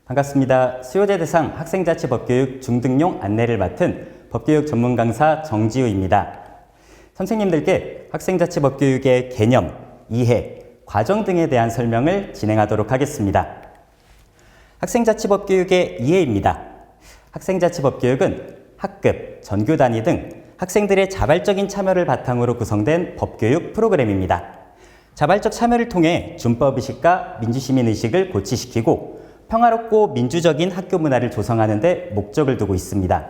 반갑습니다. 수요제 대상 학생자치법교육 중등용 안내를 맡은 법교육 전문 강사 정지우입니다. 선생님들께 학생자치법교육의 개념, 이해, 과정 등에 대한 설명을 진행하도록 하겠습니다. 학생자치법교육의 이해입니다. 학생자치법교육은 학급, 전교 단위 등 학생들의 자발적인 참여를 바탕으로 구성된 법교육 프로그램입니다. 자발적 참여를 통해 준법의식과 민주시민의식을 고취시키고 평화롭고 민주적인 학교 문화를 조성하는 데 목적을 두고 있습니다.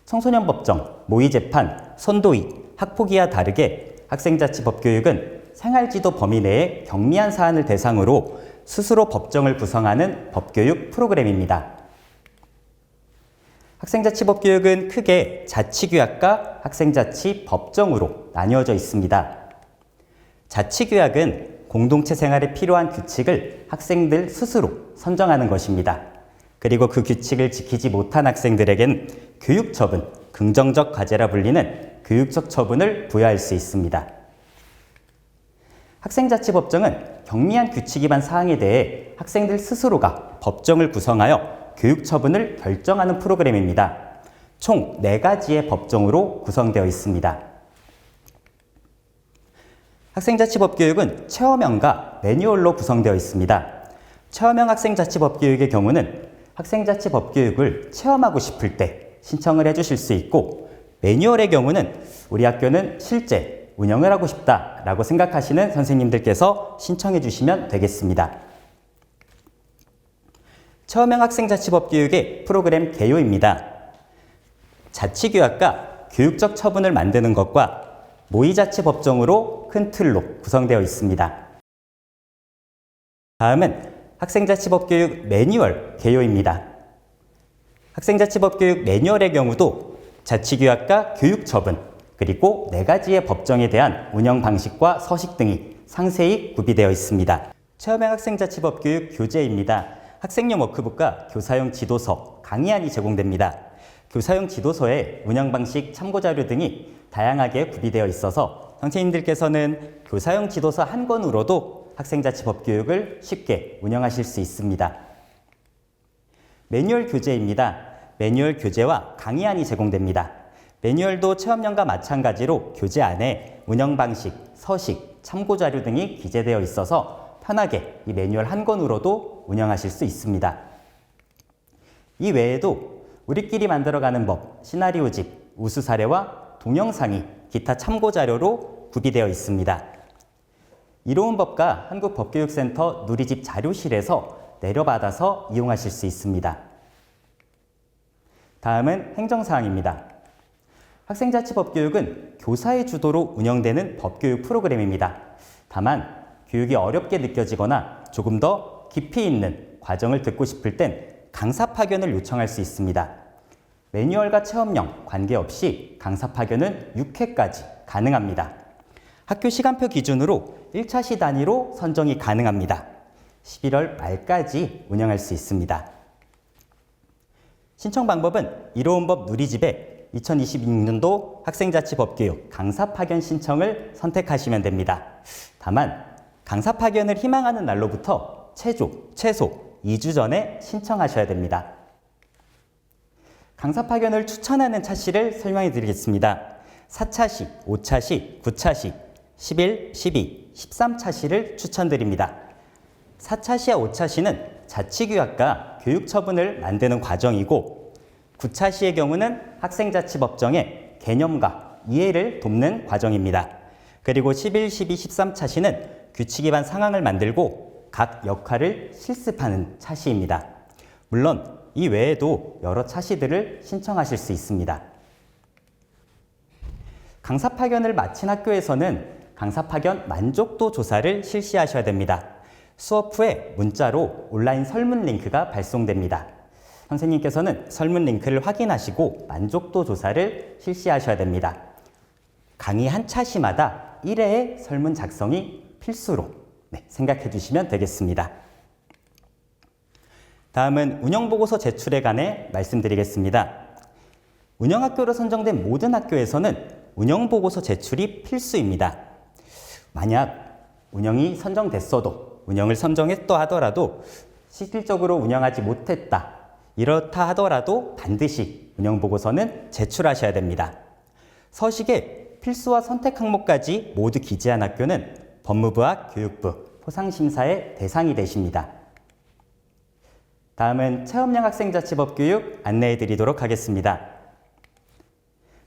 청소년 법정, 모의재판, 선도위, 학폭위와 다르게 학생자치법교육은 생활지도 범위 내에 경미한 사안을 대상으로 스스로 법정을 구성하는 법교육 프로그램입니다. 학생자치법교육은 크게 자치규약과 학생자치법정으로 나뉘어져 있습니다. 자치규약은 공동체 생활에 필요한 규칙을 학생들 스스로 선정하는 것입니다. 그리고 그 규칙을 지키지 못한 학생들에겐 교육처분, 긍정적 과제라 불리는 교육적 처분을 부여할 수 있습니다. 학생자치법정은 경미한 규칙 위반 사항에 대해 학생들 스스로가 법정을 구성하여 교육처분을 결정하는 프로그램입니다. 총 4가지의 법정으로 구성되어 있습니다. 학생자치법교육은 체험형과 매뉴얼로 구성되어 있습니다. 체험형 학생자치법교육의 경우는 학생자치법교육을 체험하고 싶을 때 신청을 해주실 수 있고, 매뉴얼의 경우는 우리 학교는 실제 운영을 하고 싶다라고 생각하시는 선생님들께서 신청해 주시면 되겠습니다. 체험형 학생자치법교육의 프로그램 개요입니다. 자치규약과 교육적 처분을 만드는 것과 모의자치법정으로 큰 틀로 구성되어 있습니다. 다음은 학생자치법교육 매뉴얼 개요입니다. 학생자치법교육 매뉴얼의 경우도 자치규약과 교육처분, 그리고 4가지의 법정에 대한 운영 방식과 서식 등이 상세히 구비되어 있습니다. 체험형 학생자치법교육 교재입니다. 학생용 워크북과 교사용 지도서, 강의안이 제공됩니다. 교사용 지도서에 운영 방식, 참고자료 등이 다양하게 구비되어 있어서 선생님들께서는 교사용 지도서 한 권으로도 학생자치법교육을 쉽게 운영하실 수 있습니다. 매뉴얼 교재입니다. 매뉴얼 교재와 강의안이 제공됩니다. 매뉴얼도 체험형과 마찬가지로 교재 안에 운영 방식, 서식, 참고자료 등이 기재되어 있어서 편하게 이 매뉴얼 한 권으로도 운영하실 수 있습니다. 이 외에도 우리끼리 만들어가는 법, 시나리오집, 우수 사례와 동영상이 기타 참고자료로 구비되어 있습니다. 이로운 법과 한국법교육센터 누리집 자료실에서 내려받아서 이용하실 수 있습니다. 다음은 행정사항입니다. 학생자치법교육은 교사의 주도로 운영되는 법교육 프로그램입니다. 다만 교육이 어렵게 느껴지거나 조금 더 깊이 있는 과정을 듣고 싶을 땐 강사 파견을 요청할 수 있습니다. 매뉴얼과 체험형 관계없이 강사 파견은 6회까지 가능합니다. 학교 시간표 기준으로 1차시 단위로 선정이 가능합니다. 11월 말까지 운영할 수 있습니다. 신청 방법은 이로운 법 누리집에 2026년도 학생자치법교육 강사 파견 신청을 선택하시면 됩니다. 다만 강사 파견을 희망하는 날로부터 최소 2주 전에 신청하셔야 됩니다. 강사 파견을 추천하는 차시를 설명해 드리겠습니다. 4차시, 5차시, 9차시, 11, 12, 13차시를 추천드립니다. 4차시와 5차시는 자치규약과 교육처분을 만드는 과정이고, 9차시의 경우는 학생자치법정의 개념과 이해를 돕는 과정입니다. 그리고 11, 12, 13차시는 규칙 위반 상황을 만들고 각 역할을 실습하는 차시입니다. 물론 이 외에도 여러 차시들을 신청하실 수 있습니다. 강사 파견을 마친 학교에서는 강사 파견 만족도 조사를 실시하셔야 됩니다. 수업 후에 문자로 온라인 설문 링크가 발송됩니다. 선생님께서는 설문 링크를 확인하시고 만족도 조사를 실시하셔야 됩니다. 강의 한 차시마다 1회의 설문 작성이 필수로 생각해 주시면 되겠습니다. 다음은 운영보고서 제출에 관해 말씀드리겠습니다. 운영학교로 선정된 모든 학교에서는 운영보고서 제출이 필수입니다. 만약 운영이 선정됐어도, 운영을 선정했다 하더라도 실질적으로 운영하지 못했다. 이렇다 하더라도 반드시 운영보고서는 제출하셔야 됩니다. 서식에 필수와 선택 항목까지 모두 기재한 학교는 법무부와 교육부, 포상심사의 대상이 되십니다. 다음은 체험형 학생자치법교육 안내해 드리도록 하겠습니다.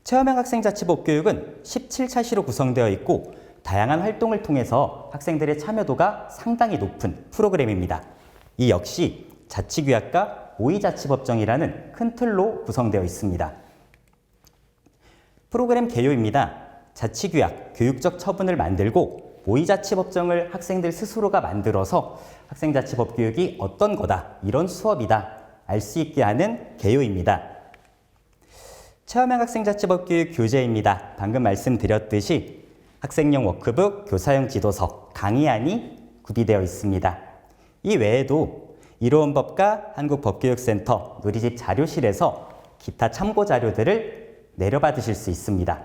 체험형 학생자치법교육은 17차시로 구성되어 있고 다양한 활동을 통해서 학생들의 참여도가 상당히 높은 프로그램입니다. 이 역시 자치규약과 모의자치법정이라는 큰 틀로 구성되어 있습니다. 프로그램 개요입니다. 자치규약, 교육적 처분을 만들고 모의자치법정을 학생들 스스로가 만들어서 학생자치법교육이 어떤 거다, 이런 수업이다 알 수 있게 하는 개요입니다. 체험형 학생자치법교육 교재입니다. 방금 말씀드렸듯이 학생용 워크북, 교사용 지도서, 강의안이 구비되어 있습니다. 이 외에도 이로운법과 한국법교육센터, 누리집 자료실에서 기타 참고 자료들을 내려받으실 수 있습니다.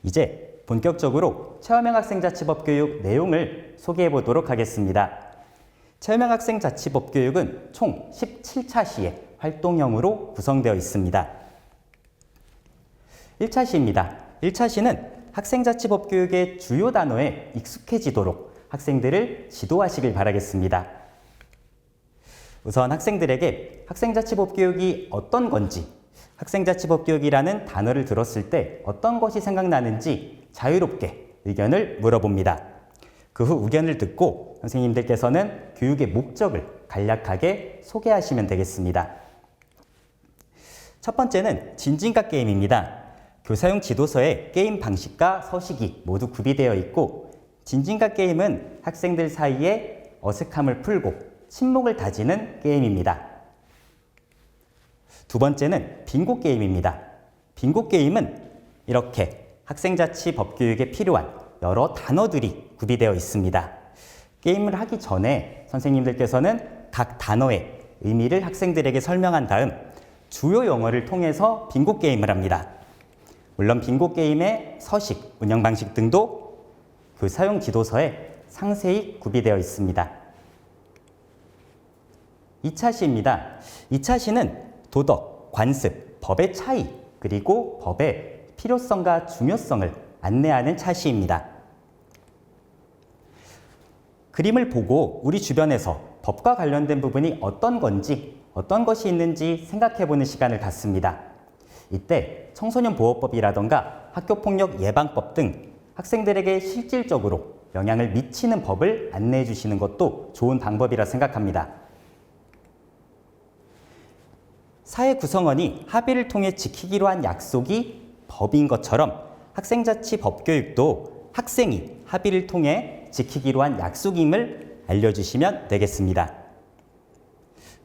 이제 본격적으로 체험형 학생자치법교육 내용을 소개해 보도록 하겠습니다. 체험형 학생자치법교육은 총 17차시의 활동형으로 구성되어 있습니다. 1차시입니다. 1차시는 학생자치법교육의 주요 단어에 익숙해지도록 학생들을 지도하시길 바라겠습니다. 우선 학생들에게 학생자치법교육이 어떤 건지, 학생자치법교육이라는 단어를 들었을 때 어떤 것이 생각나는지 자유롭게 의견을 물어봅니다. 그 후 의견을 듣고 선생님들께서는 교육의 목적을 간략하게 소개하시면 되겠습니다. 첫 번째는 진진각 게임입니다. 교사용 지도서에 게임 방식과 서식이 모두 구비되어 있고 진진각 게임은 학생들 사이에 어색함을 풀고 친목을 다지는 게임입니다. 두 번째는 빙고 게임입니다. 빙고 게임은 이렇게 학생자치 법교육에 필요한 여러 단어들이 구비되어 있습니다. 게임을 하기 전에 선생님들께서는 각 단어의 의미를 학생들에게 설명한 다음 주요 용어를 통해서 빙고 게임을 합니다. 물론 빙고 게임의 서식, 운영 방식 등도 교사용 지도서에 상세히 구비되어 있습니다. 2차시입니다. 2차시는 도덕, 관습, 법의 차이, 그리고 법의 필요성과 중요성을 안내하는 차시입니다. 그림을 보고 우리 주변에서 법과 관련된 부분이 어떤 건지, 어떤 것이 있는지 생각해보는 시간을 갖습니다. 이때 청소년보호법이라던가 학교폭력 예방법 등 학생들에게 실질적으로 영향을 미치는 법을 안내해 주시는 것도 좋은 방법이라 생각합니다. 사회 구성원이 합의를 통해 지키기로 한 약속이 법인 것처럼 학생자치 법교육도 학생이 합의를 통해 지키기로 한 약속임을 알려주시면 되겠습니다.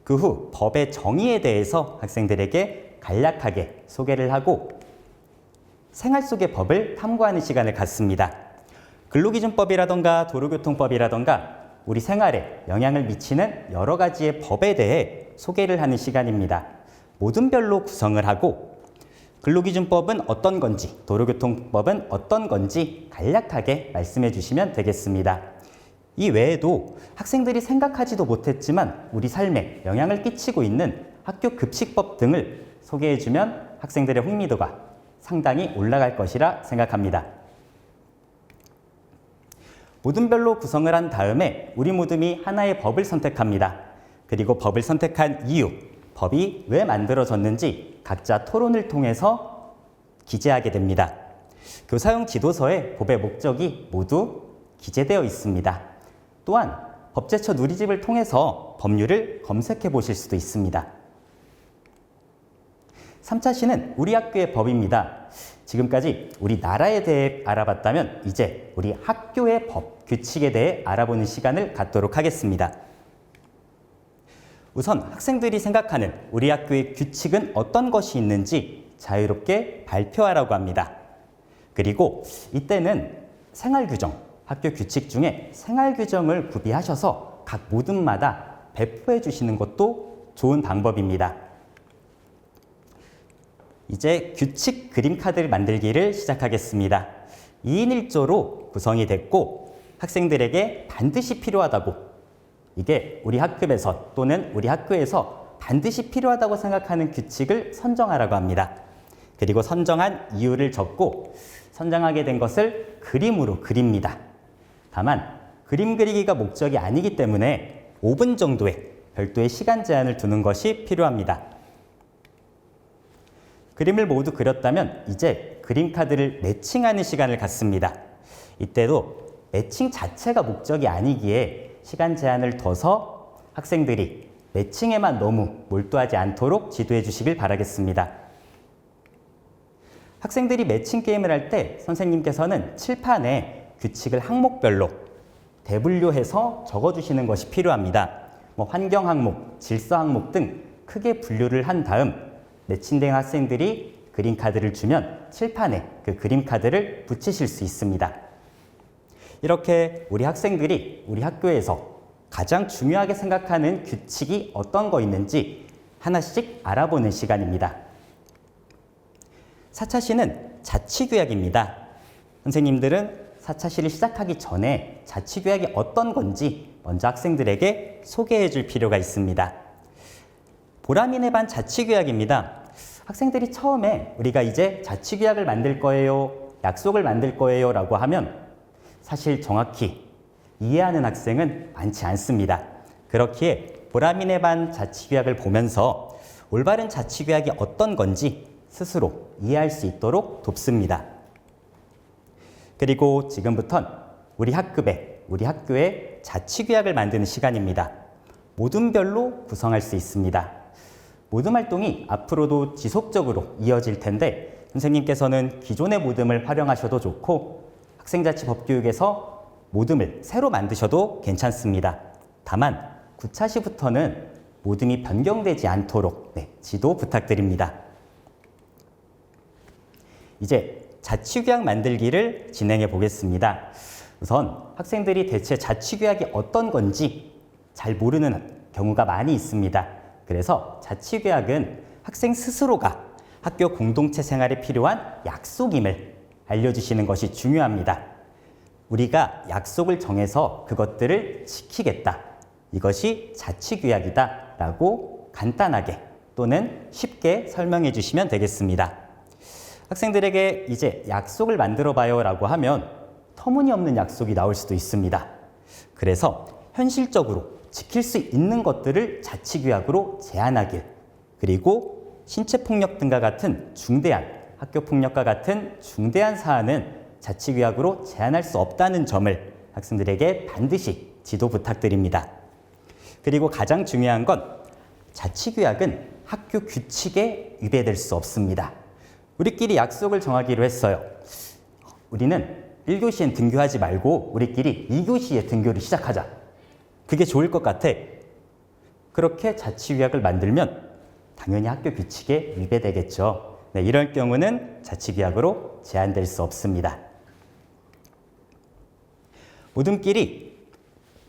그 후 법의 정의에 대해서 학생들에게 간략하게 소개를 하고 생활 속의 법을 탐구하는 시간을 갖습니다. 근로기준법이라던가 도로교통법이라던가 우리 생활에 영향을 미치는 여러 가지의 법에 대해 소개를 하는 시간입니다. 모든 별로 구성을 하고 근로기준법은 어떤 건지, 도로교통법은 어떤 건지 간략하게 말씀해 주시면 되겠습니다. 이 외에도 학생들이 생각하지도 못했지만 우리 삶에 영향을 끼치고 있는 학교 급식법 등을 소개해 주면 학생들의 흥미도가 상당히 올라갈 것이라 생각합니다. 모든 별로 구성을 한 다음에 우리 모둠이 하나의 법을 선택합니다. 그리고 법을 선택한 이유, 법이 왜 만들어졌는지 각자 토론을 통해서 기재하게 됩니다. 교사용 지도서에 법의 목적이 모두 기재되어 있습니다. 또한 법제처 누리집을 통해서 법률을 검색해 보실 수도 있습니다. 3차시는 우리 학교의 법입니다. 지금까지 우리 나라에 대해 알아봤다면 이제 우리 학교의 법, 규칙에 대해 알아보는 시간을 갖도록 하겠습니다. 우선 학생들이 생각하는 우리 학교의 규칙은 어떤 것이 있는지 자유롭게 발표하라고 합니다. 그리고 이때는 생활규정, 학교 규칙 중에 생활규정을 구비하셔서 각 모둠마다 배포해 주시는 것도 좋은 방법입니다. 이제 규칙 그림카드를 만들기를 시작하겠습니다. 2인 1조로 구성이 됐고 학생들에게 반드시 필요하다고 이게 우리 학급에서 또는 우리 학교에서 반드시 필요하다고 생각하는 규칙을 선정하라고 합니다. 그리고 선정한 이유를 적고 선정하게 된 것을 그림으로 그립니다. 다만 그림 그리기가 목적이 아니기 때문에 5분 정도의 별도의 시간 제한을 두는 것이 필요합니다. 그림을 모두 그렸다면 이제 그림 카드를 매칭하는 시간을 갖습니다. 이때도 매칭 자체가 목적이 아니기에 시간 제한을 둬서 학생들이 매칭에만 너무 몰두하지 않도록 지도해 주시길 바라겠습니다. 학생들이 매칭 게임을 할 때 선생님께서는 칠판에 규칙을 항목별로 대분류해서 적어주시는 것이 필요합니다. 환경 항목, 질서 항목 등 크게 분류를 한 다음 매칭된 학생들이 그림 카드를 주면 칠판에 그 그림 카드를 붙이실 수 있습니다. 이렇게 우리 학생들이 우리 학교에서 가장 중요하게 생각하는 규칙이 어떤 거 있는지 하나씩 알아보는 시간입니다. 4차 시는 자치규약입니다. 선생님들은 4차 시를 시작하기 전에 자치규약이 어떤 건지 먼저 학생들에게 소개해 줄 필요가 있습니다. 보람인의 반 자치규약입니다. 학생들이 처음에 우리가 이제 자치규약을 만들 거예요, 약속을 만들 거예요 라고 하면 사실 정확히 이해하는 학생은 많지 않습니다. 그렇기에 보람인의 반 자치규약을 보면서 올바른 자치규약이 어떤 건지 스스로 이해할 수 있도록 돕습니다. 그리고 지금부턴 우리 학급에, 우리 학교에 자치규약을 만드는 시간입니다. 모둠별로 구성할 수 있습니다. 모둠 활동이 앞으로도 지속적으로 이어질 텐데 선생님께서는 기존의 모둠을 활용하셔도 좋고 학생자치법교육에서 모둠을 새로 만드셔도 괜찮습니다. 다만 9차 시부터는 모둠이 변경되지 않도록 지도 부탁드립니다. 이제 자치규약 만들기를 진행해 보겠습니다. 우선 학생들이 대체 자치규약이 어떤 건지 잘 모르는 경우가 많이 있습니다. 그래서 자치규약은 학생 스스로가 학교 공동체 생활에 필요한 약속임을 알려주시는 것이 중요합니다. 우리가 약속을 정해서 그것들을 지키겠다. 이것이 자치규약이다 라고 간단하게 또는 쉽게 설명해 주시면 되겠습니다. 학생들에게 이제 약속을 만들어 봐요 라고 하면 터무니없는 약속이 나올 수도 있습니다. 그래서 현실적으로 지킬 수 있는 것들을 자치규약으로 제한하길, 그리고 신체폭력 등과 같은 중대한, 학교폭력과 같은 중대한 사안은 자치규약으로 제한할 수 없다는 점을 학생들에게 반드시 지도 부탁드립니다. 그리고 가장 중요한 건 자치규약은 학교 규칙에 위배될 수 없습니다. 우리끼리 약속을 정하기로 했어요. 우리는 1교시엔 등교하지 말고 우리끼리 2교시에 등교를 시작하자. 그게 좋을 것 같아. 그렇게 자치규약을 만들면 당연히 학교 규칙에 위배되겠죠. 이럴 경우는 자치규약으로 제한될 수 없습니다. 모둠끼리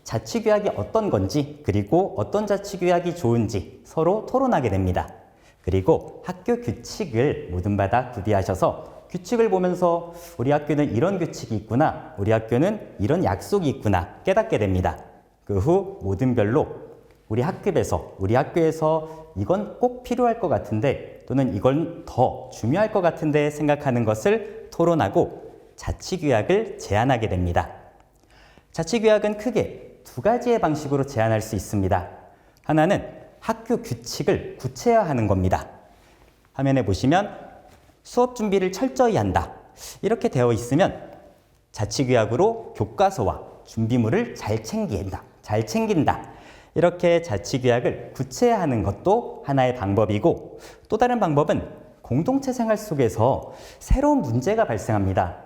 자치규약이 어떤 건지 그리고 어떤 자치규약이 좋은지 서로 토론하게 됩니다. 그리고 학교 규칙을 모둠마다 구비하셔서 규칙을 보면서 우리 학교는 이런 규칙이 있구나, 우리 학교는 이런 약속이 있구나 깨닫게 됩니다. 그 후 모둠별로 우리 학교에서 이건 꼭 필요할 것 같은데 또는 이건 더 중요할 것 같은데 생각하는 것을 토론하고 자치규약을 제안하게 됩니다. 자치규약은 크게 두 가지의 방식으로 제안할 수 있습니다. 하나는 학교 규칙을 구체화하는 겁니다. 화면에 보시면 수업 준비를 철저히 한다. 이렇게 되어 있으면 자치규약으로 교과서와 준비물을 잘 챙긴다. 이렇게 자치규약을 구체화하는 것도 하나의 방법이고 또 다른 방법은 공동체 생활 속에서 새로운 문제가 발생합니다.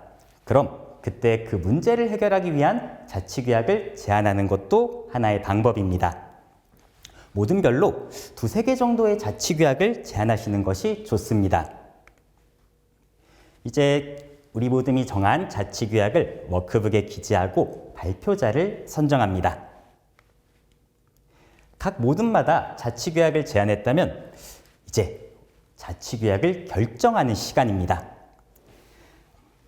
그럼 그때 그 문제를 해결하기 위한 자치규약을 제안하는 것도 하나의 방법입니다. 모둠별로 2-3개 정도의 자치규약을 제안하시는 것이 좋습니다. 이제 우리 모둠이 정한 자치규약을 워크북에 기재하고 발표자를 선정합니다. 각 모둠마다 자치규약을 제안했다면 이제 자치규약을 결정하는 시간입니다.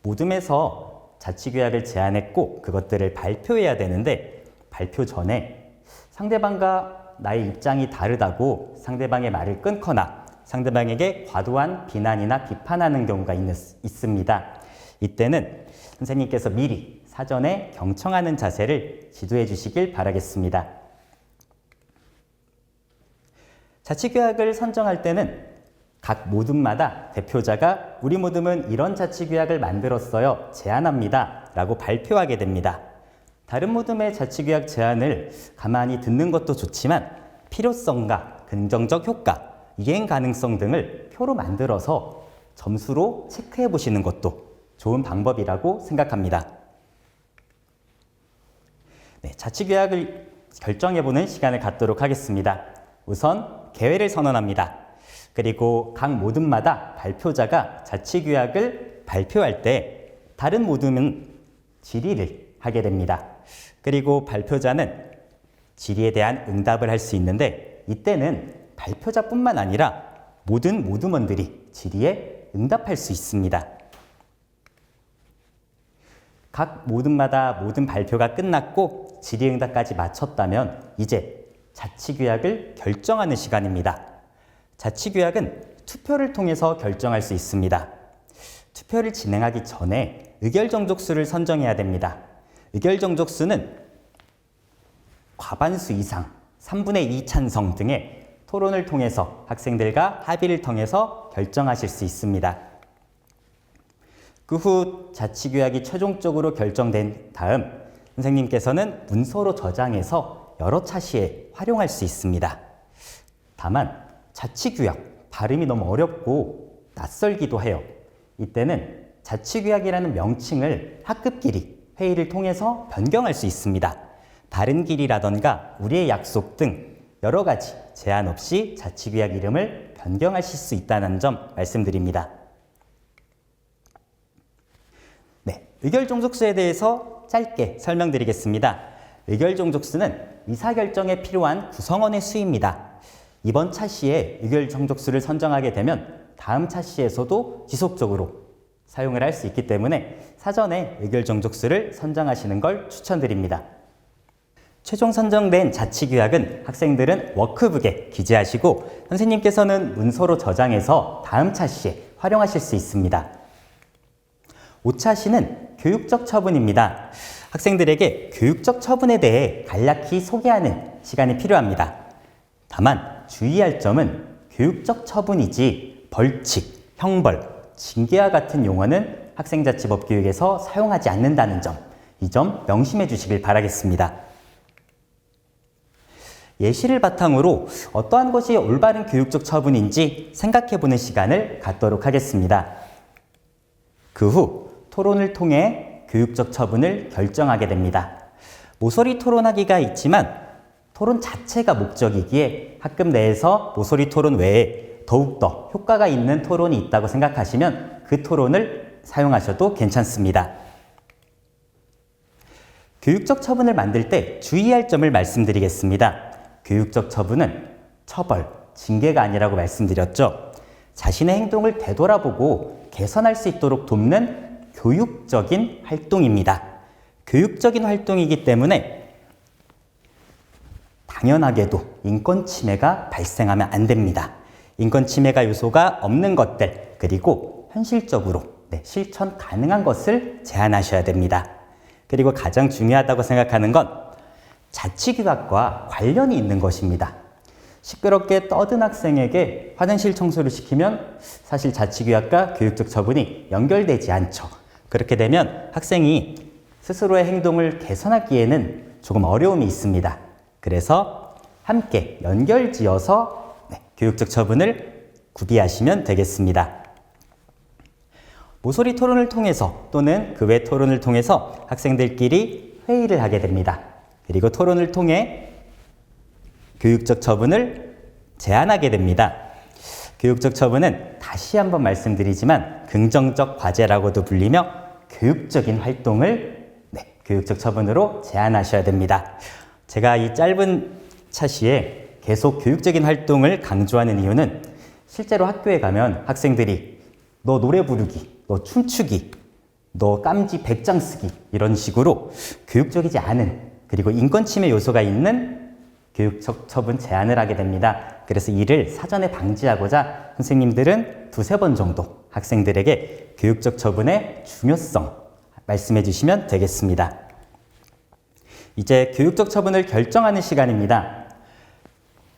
모둠에서 자치규약을 제안했고 그것들을 발표해야 되는데 발표 전에 상대방과 나의 입장이 다르다고 상대방의 말을 끊거나 상대방에게 과도한 비난이나 비판하는 경우가 있습니다. 이때는 선생님께서 미리 사전에 경청하는 자세를 지도해 주시길 바라겠습니다. 자치규약을 선정할 때는 각 모둠마다 대표자가 우리 모둠은 이런 자치규약을 만들었어요. 제안합니다. 라고 발표하게 됩니다. 다른 모둠의 자치규약 제안을 가만히 듣는 것도 좋지만 필요성과 긍정적 효과, 이행 가능성 등을 표로 만들어서 점수로 체크해 보시는 것도 좋은 방법이라고 생각합니다. 네, 자치규약을 결정해보는 시간을 갖도록 하겠습니다. 우선 개회를 선언합니다. 그리고 각 모둠마다 발표자가 자치규약을 발표할 때 다른 모둠은 질의를 하게 됩니다. 그리고 발표자는 질의에 대한 응답을 할 수 있는데 이때는 발표자뿐만 아니라 모든 모둠원들이 질의에 응답할 수 있습니다. 각 모둠마다 모든 발표가 끝났고 질의응답까지 마쳤다면 이제 자치규약을 결정하는 시간입니다. 자치규약은 투표를 통해서 결정할 수 있습니다. 투표를 진행하기 전에 의결정족수를 선정해야 됩니다. 의결정족수는 과반수 이상, 3분의 2 찬성 등의 토론을 통해서 학생들과 합의를 통해서 결정하실 수 있습니다. 그 후 자치규약이 최종적으로 결정된 다음 선생님께서는 문서로 저장해서 여러 차시에 활용할 수 있습니다. 다만 자치규약, 발음이 너무 어렵고 낯설기도 해요. 이때는 자치규약이라는 명칭을 학급끼리 회의를 통해서 변경할 수 있습니다. 다른 길이라던가 우리의 약속 등 여러 가지 제한 없이 자치규약 이름을 변경하실 수 있다는 점 말씀드립니다. 네, 의결종족수에 대해서 짧게 설명드리겠습니다. 의결종족수는 의사결정에 필요한 구성원의 수입니다. 이번 차시에 의결종족수를 선정하게 되면 다음 차시에서도 지속적으로 사용을 할 수 있기 때문에 사전에 의결종족수를 선정하시는 걸 추천드립니다. 최종 선정된 자치규약은 학생들은 워크북에 기재하시고 선생님께서는 문서로 저장해서 다음 차시에 활용하실 수 있습니다. 5차시는 교육적 처분입니다. 학생들에게 교육적 처분에 대해 간략히 소개하는 시간이 필요합니다. 다만 주의할 점은 교육적 처분이지 벌칙, 형벌, 징계와 같은 용어는 학생자치법교육에서 사용하지 않는다는 점, 이 점 명심해 주시길 바라겠습니다. 예시를 바탕으로 어떠한 것이 올바른 교육적 처분인지 생각해 보는 시간을 갖도록 하겠습니다. 그 후 토론을 통해 교육적 처분을 결정하게 됩니다. 모서리 토론하기가 있지만 토론 자체가 목적이기에 학급 내에서 모서리 토론 외에 더욱더 효과가 있는 토론이 있다고 생각하시면 그 토론을 사용하셔도 괜찮습니다. 교육적 처분을 만들 때 주의할 점을 말씀드리겠습니다. 교육적 처분은 처벌, 징계가 아니라고 말씀드렸죠. 자신의 행동을 되돌아보고 개선할 수 있도록 돕는 교육적인 활동입니다. 교육적인 활동이기 때문에 당연하게도 인권 침해가 발생하면 안 됩니다. 인권 침해가 요소가 없는 것들, 그리고 현실적으로 실천 가능한 것을 제안하셔야 됩니다. 그리고 가장 중요하다고 생각하는 건 자치규약과 관련이 있는 것입니다. 시끄럽게 떠든 학생에게 화장실 청소를 시키면 사실 자치규약과 교육적 처분이 연결되지 않죠. 그렇게 되면 학생이 스스로의 행동을 개선하기에는 조금 어려움이 있습니다. 그래서 함께 연결지어서 교육적 처분을 구비하시면 되겠습니다. 모서리 토론을 통해서 또는 그 외 토론을 통해서 학생들끼리 회의를 하게 됩니다. 그리고 토론을 통해 교육적 처분을 제안하게 됩니다. 교육적 처분은 다시 한번 말씀드리지만 긍정적 과제라고도 불리며 교육적인 활동을 교육적 처분으로 제안하셔야 됩니다. 제가 이 짧은 차시에 계속 교육적인 활동을 강조하는 이유는 실제로 학교에 가면 학생들이 너 노래 부르기, 너 춤추기, 너 깜지 100장 쓰기 이런 식으로 교육적이지 않은 그리고 인권 침해 요소가 있는 교육적 처분 제한을 하게 됩니다. 그래서 이를 사전에 방지하고자 선생님들은 두세 번 정도 학생들에게 교육적 처분의 중요성 말씀해 주시면 되겠습니다. 이제 교육적 처분을 결정하는 시간입니다.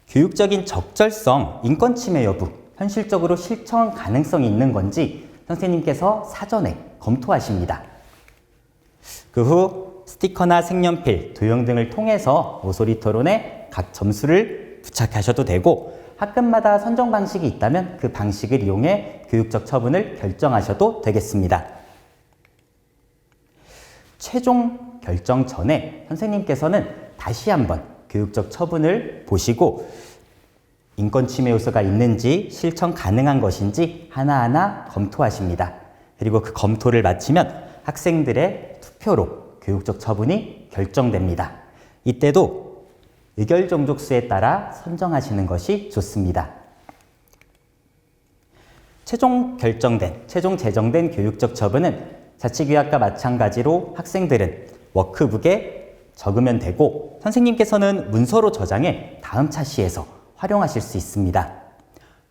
교육적인 적절성, 인권 침해 여부, 현실적으로 실천 가능성이 있는 건지 선생님께서 사전에 검토하십니다. 그 후 스티커나 색연필, 도형 등을 통해서 모서리 토론에 각 점수를 부착하셔도 되고 학급마다 선정 방식이 있다면 그 방식을 이용해 교육적 처분을 결정하셔도 되겠습니다. 최종 결정 전에 선생님께서는 다시 한번 교육적 처분을 보시고 인권 침해 요소가 있는지 실천 가능한 것인지 하나하나 검토하십니다. 그리고 그 검토를 마치면 학생들의 투표로 교육적 처분이 결정됩니다. 이때도 의결 종족수에 따라 선정하시는 것이 좋습니다. 최종 제정된 교육적 처분은 자치교육과 마찬가지로 학생들은 워크북에 적으면 되고 선생님께서는 문서로 저장해 다음 차시에서 활용하실 수 있습니다.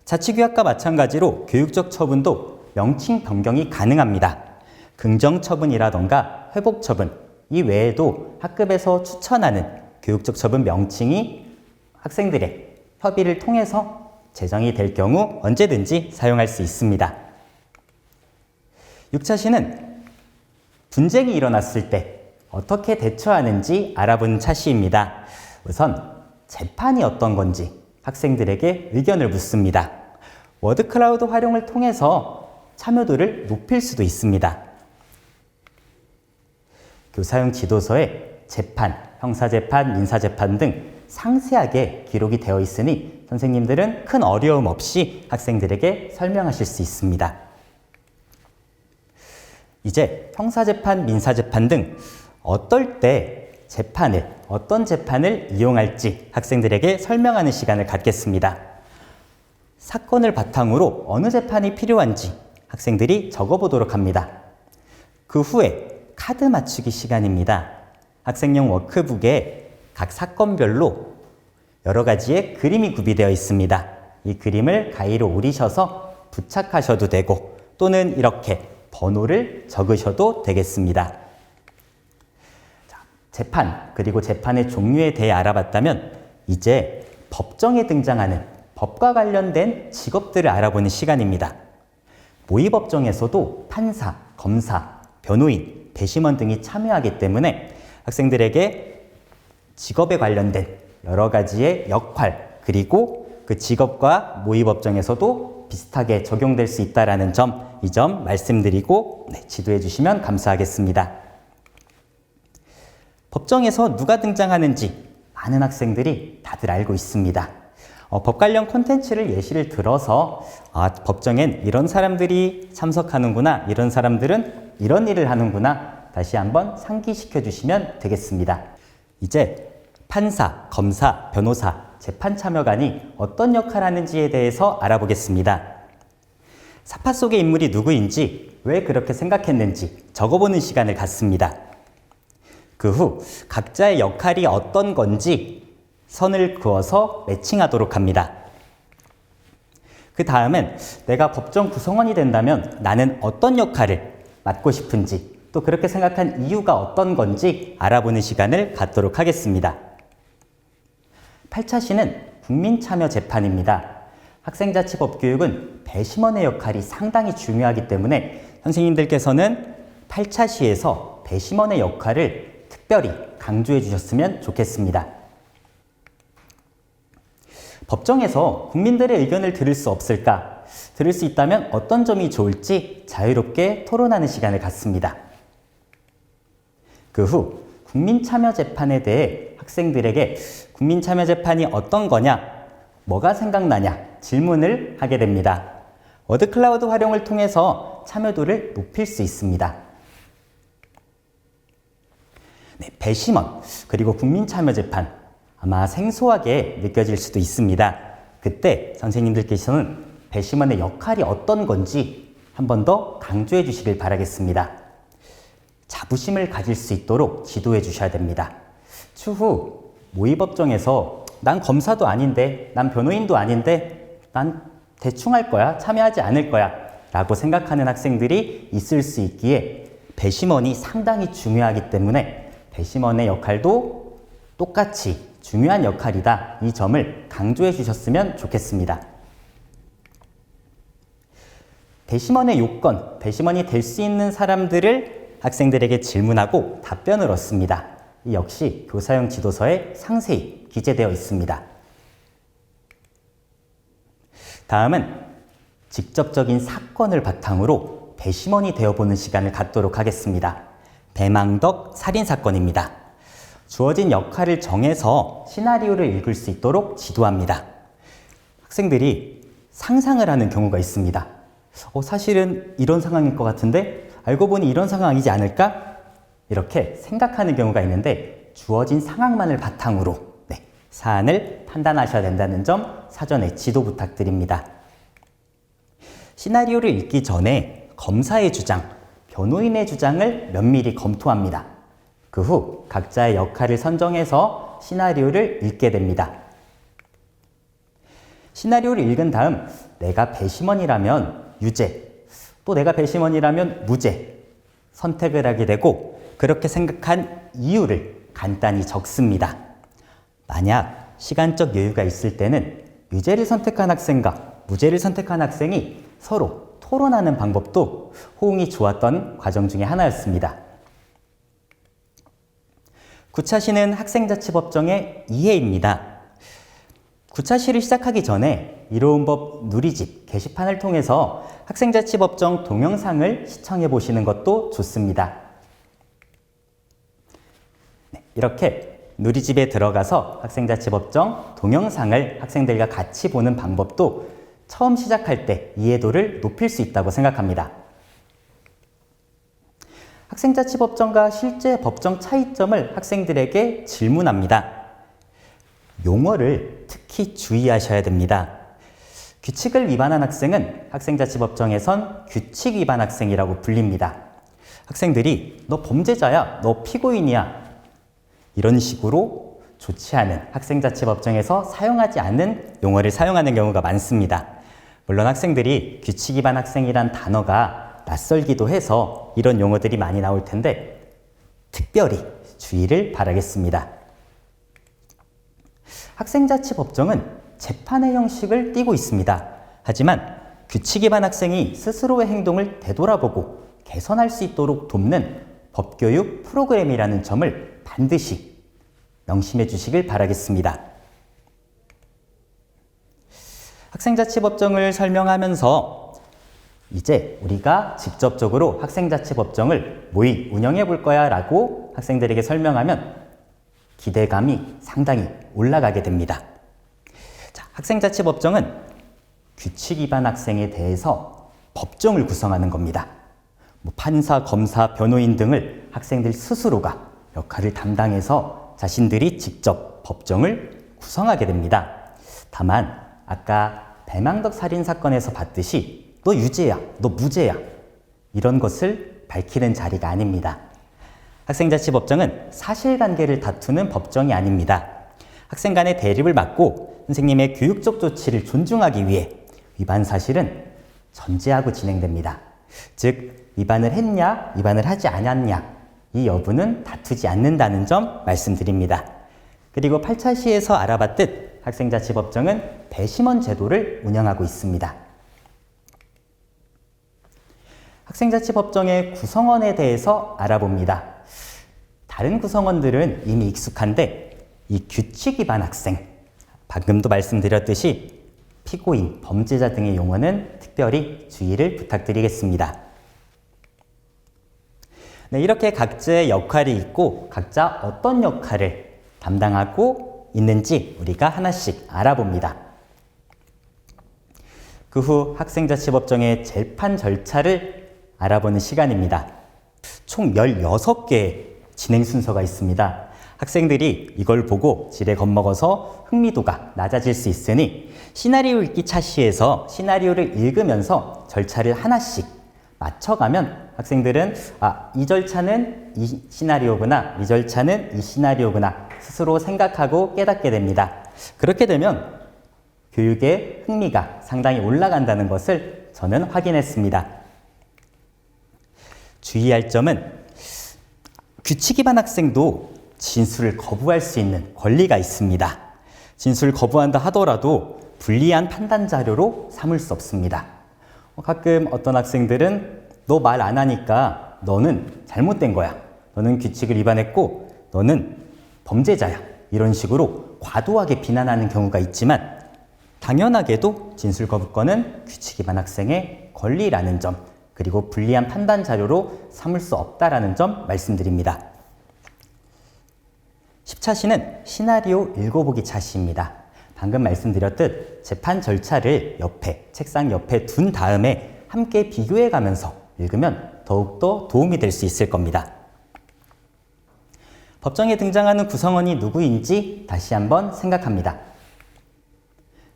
자치교육과 마찬가지로 교육적 처분도 명칭 변경이 가능합니다. 긍정 처분이라던가 회복 처분, 이 외에도 학급에서 추천하는 교육적 처분 명칭이 학생들의 협의를 통해서 제정이 될 경우 언제든지 사용할 수 있습니다. 6차시는 분쟁이 일어났을 때 어떻게 대처하는지 알아보는 차시입니다. 우선 재판이 어떤 건지 학생들에게 의견을 묻습니다. 워드클라우드 활용을 통해서 참여도를 높일 수도 있습니다. 교사용 지도서에 재판, 형사재판, 민사재판 등 상세하게 기록이 되어 있으니 선생님들은 큰 어려움 없이 학생들에게 설명하실 수 있습니다. 이제 형사재판, 민사재판 등 어떤 재판을 이용할지 학생들에게 설명하는 시간을 갖겠습니다. 사건을 바탕으로 어느 재판이 필요한지 학생들이 적어보도록 합니다. 그 후에 카드 맞추기 시간입니다. 학생용 워크북에 각 사건별로 여러 가지의 그림이 구비되어 있습니다. 이 그림을 가위로 오리셔서 부착하셔도 되고 또는 이렇게 번호를 적으셔도 되겠습니다. 재판, 그리고 재판의 종류에 대해 알아봤다면 이제 법정에 등장하는 법과 관련된 직업들을 알아보는 시간입니다. 모의법정에서도 판사, 검사, 변호인, 배심원 등이 참여하기 때문에 학생들에게 직업에 관련된 여러 가지의 역할, 그리고 그 직업과 모의법정에서도 비슷하게 적용될 수 있다는 점, 이 점 말씀드리고 지도해 주시면 감사하겠습니다. 법정에서 누가 등장하는지 많은 학생들이 다들 알고 있습니다. 법 관련 콘텐츠를 예시를 들어서 법정엔 이런 사람들이 참석하는구나, 이런 사람들은 이런 일을 하는구나 다시 한번 상기시켜 주시면 되겠습니다. 이제 판사, 검사, 변호사, 재판 참여관이 어떤 역할을 하는지에 대해서 알아보겠습니다. 사파 속의 인물이 누구인지, 왜 그렇게 생각했는지 적어보는 시간을 갖습니다. 그 후 각자의 역할이 어떤 건지 선을 그어서 매칭하도록 합니다. 그 다음은 내가 법정 구성원이 된다면 나는 어떤 역할을 맡고 싶은지, 또 그렇게 생각한 이유가 어떤 건지 알아보는 시간을 갖도록 하겠습니다. 8차시는 국민참여재판입니다. 학생자치법교육은 배심원의 역할이 상당히 중요하기 때문에 선생님들께서는 8차시에서 배심원의 역할을 특별히 강조해 주셨으면 좋겠습니다. 법정에서 국민들의 의견을 들을 수 없을까? 들을 수 있다면 어떤 점이 좋을지 자유롭게 토론하는 시간을 갖습니다. 그 후 국민참여재판에 대해 학생들에게 국민참여재판이 어떤 거냐, 뭐가 생각나냐 질문을 하게 됩니다. 워드클라우드 활용을 통해서 참여도를 높일 수 있습니다. 배심원 그리고 국민참여재판 아마 생소하게 느껴질 수도 있습니다. 그때 선생님들께서는 배심원의 역할이 어떤 건지 한 번 더 강조해 주시길 바라겠습니다. 자부심을 가질 수 있도록 지도해 주셔야 됩니다. 추후 모의법정에서 난 검사도 아닌데, 난 변호인도 아닌데, 난 대충 할 거야, 참여하지 않을 거야 라고 생각하는 학생들이 있을 수 있기에 배심원이 상당히 중요하기 때문에 배심원의 역할도 똑같이 중요한 역할이다. 이 점을 강조해 주셨으면 좋겠습니다. 배심원의 요건, 배심원이 될 수 있는 사람들을 학생들에게 질문하고 답변을 얻습니다. 이 역시 교사용 지도서에 상세히 기재되어 있습니다. 다음은 직접적인 사건을 바탕으로 배심원이 되어보는 시간을 갖도록 하겠습니다. 배망덕 살인사건입니다. 주어진 역할을 정해서 시나리오를 읽을 수 있도록 지도합니다. 학생들이 상상을 하는 경우가 있습니다. 사실은 이런 상황일 것 같은데 알고 보니 이런 상황이지 않을까? 이렇게 생각하는 경우가 있는데 주어진 상황만을 바탕으로 사안을 판단하셔야 된다는 점 사전에 지도 부탁드립니다. 시나리오를 읽기 전에 검사의 주장, 변호인의 주장을 면밀히 검토합니다. 그 후 각자의 역할을 선정해서 시나리오를 읽게 됩니다. 시나리오를 읽은 다음 내가 배심원이라면 유죄, 또 내가 배심원이라면 무죄 선택을 하게 되고 그렇게 생각한 이유를 간단히 적습니다. 만약 시간적 여유가 있을 때는 유죄를 선택한 학생과 무죄를 선택한 학생이 서로 토론하는 방법도 호응이 좋았던 과정 중에 하나였습니다. 9차 시는 학생자치법정의 이해입니다. 9차 시를 시작하기 전에 이로운 법 누리집 게시판을 통해서 학생자치법정 동영상을 시청해 보시는 것도 좋습니다. 이렇게 누리집에 들어가서 학생자치법정 동영상을 학생들과 같이 보는 방법도 처음 시작할 때 이해도를 높일 수 있다고 생각합니다. 학생자치법정과 실제 법정 차이점을 학생들에게 질문합니다. 용어를 특히 주의하셔야 됩니다. 규칙을 위반한 학생은 학생자치법정에선 규칙 위반 학생이라고 불립니다. 학생들이 너 범죄자야, 너 피고인이야 이런 식으로 좋지 않은 학생자치법정에서 사용하지 않는 용어를 사용하는 경우가 많습니다. 물론 학생들이 규칙 위반 학생이란 단어가 낯설기도 해서 이런 용어들이 많이 나올 텐데 특별히 주의를 바라겠습니다. 학생자치법정은 재판의 형식을 띠고 있습니다. 하지만 규칙 위반 학생이 스스로의 행동을 되돌아보고 개선할 수 있도록 돕는 법교육 프로그램이라는 점을 반드시 명심해 주시길 바라겠습니다. 학생자치법정을 설명하면서 이제 우리가 직접적으로 학생자치법정을 모의 운영해 볼 거야 라고 학생들에게 설명하면 기대감이 상당히 올라가게 됩니다. 자, 학생자치법정은 규칙 위반 학생에 대해서 법정을 구성하는 겁니다. 판사, 검사, 변호인 등을 학생들 스스로가 역할을 담당해서 자신들이 직접 법정을 구성하게 됩니다. 다만 아까 배망덕 살인사건에서 봤듯이 너 유죄야, 너 무죄야 이런 것을 밝히는 자리가 아닙니다. 학생자치법정은 사실관계를 다투는 법정이 아닙니다. 학생 간의 대립을 막고 선생님의 교육적 조치를 존중하기 위해 위반 사실은 전제하고 진행됩니다. 즉 위반을 했냐, 위반을 하지 않았냐 이 여부는 다투지 않는다는 점 말씀드립니다. 그리고 8차 시에서 알아봤듯 학생자치법정은 배심원 제도를 운영하고 있습니다. 학생자치법정의 구성원에 대해서 알아봅니다. 다른 구성원들은 이미 익숙한데 이 규칙 위반 학생, 방금도 말씀드렸듯이 피고인, 범죄자 등의 용어는 특별히 주의를 부탁드리겠습니다. 네, 이렇게 각자의 역할이 있고 각자 어떤 역할을 담당하고 있는지 우리가 하나씩 알아봅니다. 그 후 학생자치법정의 재판 절차를 알아보는 시간입니다. 총 16개의 진행 순서가 있습니다. 학생들이 이걸 보고 지레 겁먹어서 흥미도가 낮아질 수 있으니 시나리오 읽기 차시에서 시나리오를 읽으면서 절차를 하나씩 맞춰가면 학생들은 이 절차는 이 시나리오구나, 이 절차는 이 시나리오구나 스스로 생각하고 깨닫게 됩니다. 그렇게 되면 교육의 흥미가 상당히 올라간다는 것을 저는 확인했습니다. 주의할 점은 규칙 위반 학생도 진술을 거부할 수 있는 권리가 있습니다. 진술을 거부한다 하더라도 불리한 판단 자료로 삼을 수 없습니다. 가끔 어떤 학생들은 너 말 안 하니까 너는 잘못된 거야. 너는 규칙을 위반했고 너는 범죄자야. 이런 식으로 과도하게 비난하는 경우가 있지만 당연하게도 진술 거부권은 규칙 위반 학생의 권리라는 점, 그리고 불리한 판단 자료로 삼을 수 없다라는 점 말씀드립니다. 10차시는 시나리오 읽어보기 차시입니다. 방금 말씀드렸듯 재판 절차를 책상 옆에 둔 다음에 함께 비교해 가면서 읽으면 더욱더 도움이 될 수 있을 겁니다. 법정에 등장하는 구성원이 누구인지 다시 한번 생각합니다.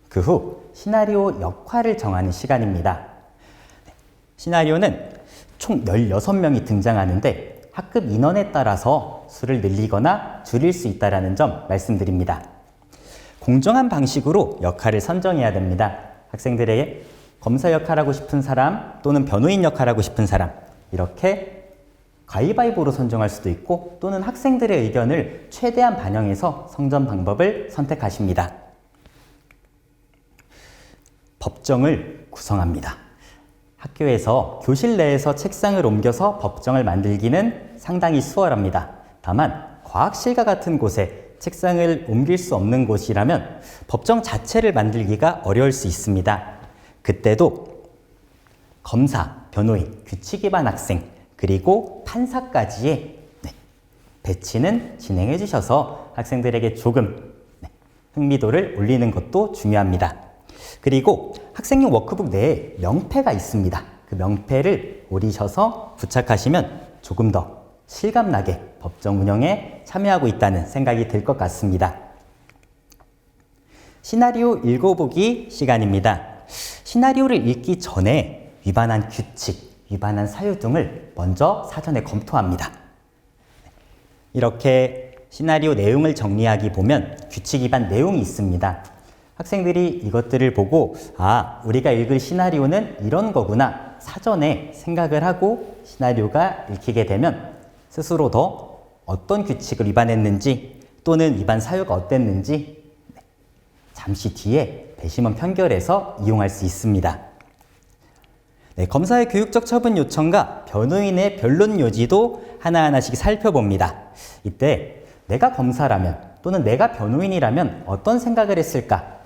그 후 시나리오 역할을 정하는 시간입니다. 시나리오는 총 16명이 등장하는데 학급 인원에 따라서 수를 늘리거나 줄일 수 있다는 점 말씀드립니다. 공정한 방식으로 역할을 선정해야 됩니다. 학생들에게 검사 역할하고 싶은 사람 또는 변호인 역할하고 싶은 사람, 이렇게 가위바위보로 선정할 수도 있고 또는 학생들의 의견을 최대한 반영해서 선정 방법을 선택하십니다. 법정을 구성합니다. 학교에서 교실 내에서 책상을 옮겨서 법정을 만들기는 상당히 수월합니다. 다만 과학실과 같은 곳에 책상을 옮길 수 없는 곳이라면 법정 자체를 만들기가 어려울 수 있습니다. 그때도 검사, 변호인, 규칙 위반 학생, 그리고 판사까지의 배치는 진행해 주셔서 학생들에게 조금 흥미도를 올리는 것도 중요합니다. 그리고 학생용 워크북 내에 명패가 있습니다. 그 명패를 오리셔서 부착하시면 조금 더 실감나게 법정 운영에 참여하고 있다는 생각이 들 것 같습니다. 시나리오 읽어보기 시간입니다. 시나리오를 읽기 전에 위반한 규칙, 위반한 사유 등을 먼저 사전에 검토합니다. 이렇게 시나리오 내용을 정리하기 보면 규칙 위반 내용이 있습니다. 학생들이 이것들을 보고 우리가 읽을 시나리오는 이런 거구나 사전에 생각을 하고 시나리오가 읽히게 되면 스스로 더 어떤 규칙을 위반했는지 또는 위반 사유가 어땠는지 잠시 뒤에 배심원 편결에서 이용할 수 있습니다. 검사의 교육적 처분 요청과 변호인의 변론 요지도 하나하나씩 살펴봅니다. 이때 내가 검사라면 또는 내가 변호인이라면 어떤 생각을 했을까?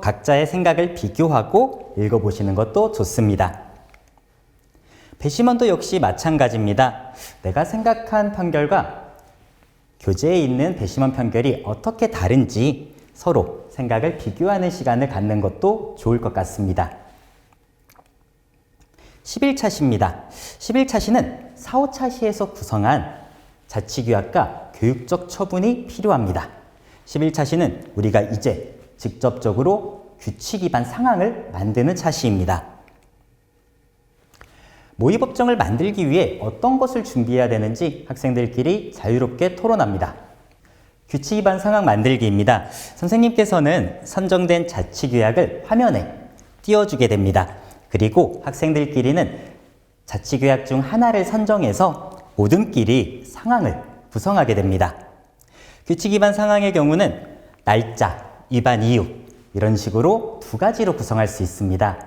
각자의 생각을 비교하고 읽어보시는 것도 좋습니다. 배심원도 역시 마찬가지입니다. 내가 생각한 판결과 교재에 있는 배심원 판결이 어떻게 다른지 서로 생각을 비교하는 시간을 갖는 것도 좋을 것 같습니다. 11차시입니다. 11차시는 4, 5차시에서 구성한 자치규약과 교육적 처분이 필요합니다. 11차시는 우리가 이제 직접적으로 규칙 위반 상황을 만드는 차시입니다. 모의법정을 만들기 위해 어떤 것을 준비해야 되는지 학생들끼리 자유롭게 토론합니다. 규칙 위반 상황 만들기입니다. 선생님께서는 선정된 자치규약을 화면에 띄워주게 됩니다. 그리고 학생들끼리는 자치규약 중 하나를 선정해서 모둠끼리 상황을 구성하게 됩니다. 규칙 위반 상황의 경우는 날짜, 위반 이유 이런 식으로 두 가지로 구성할 수 있습니다.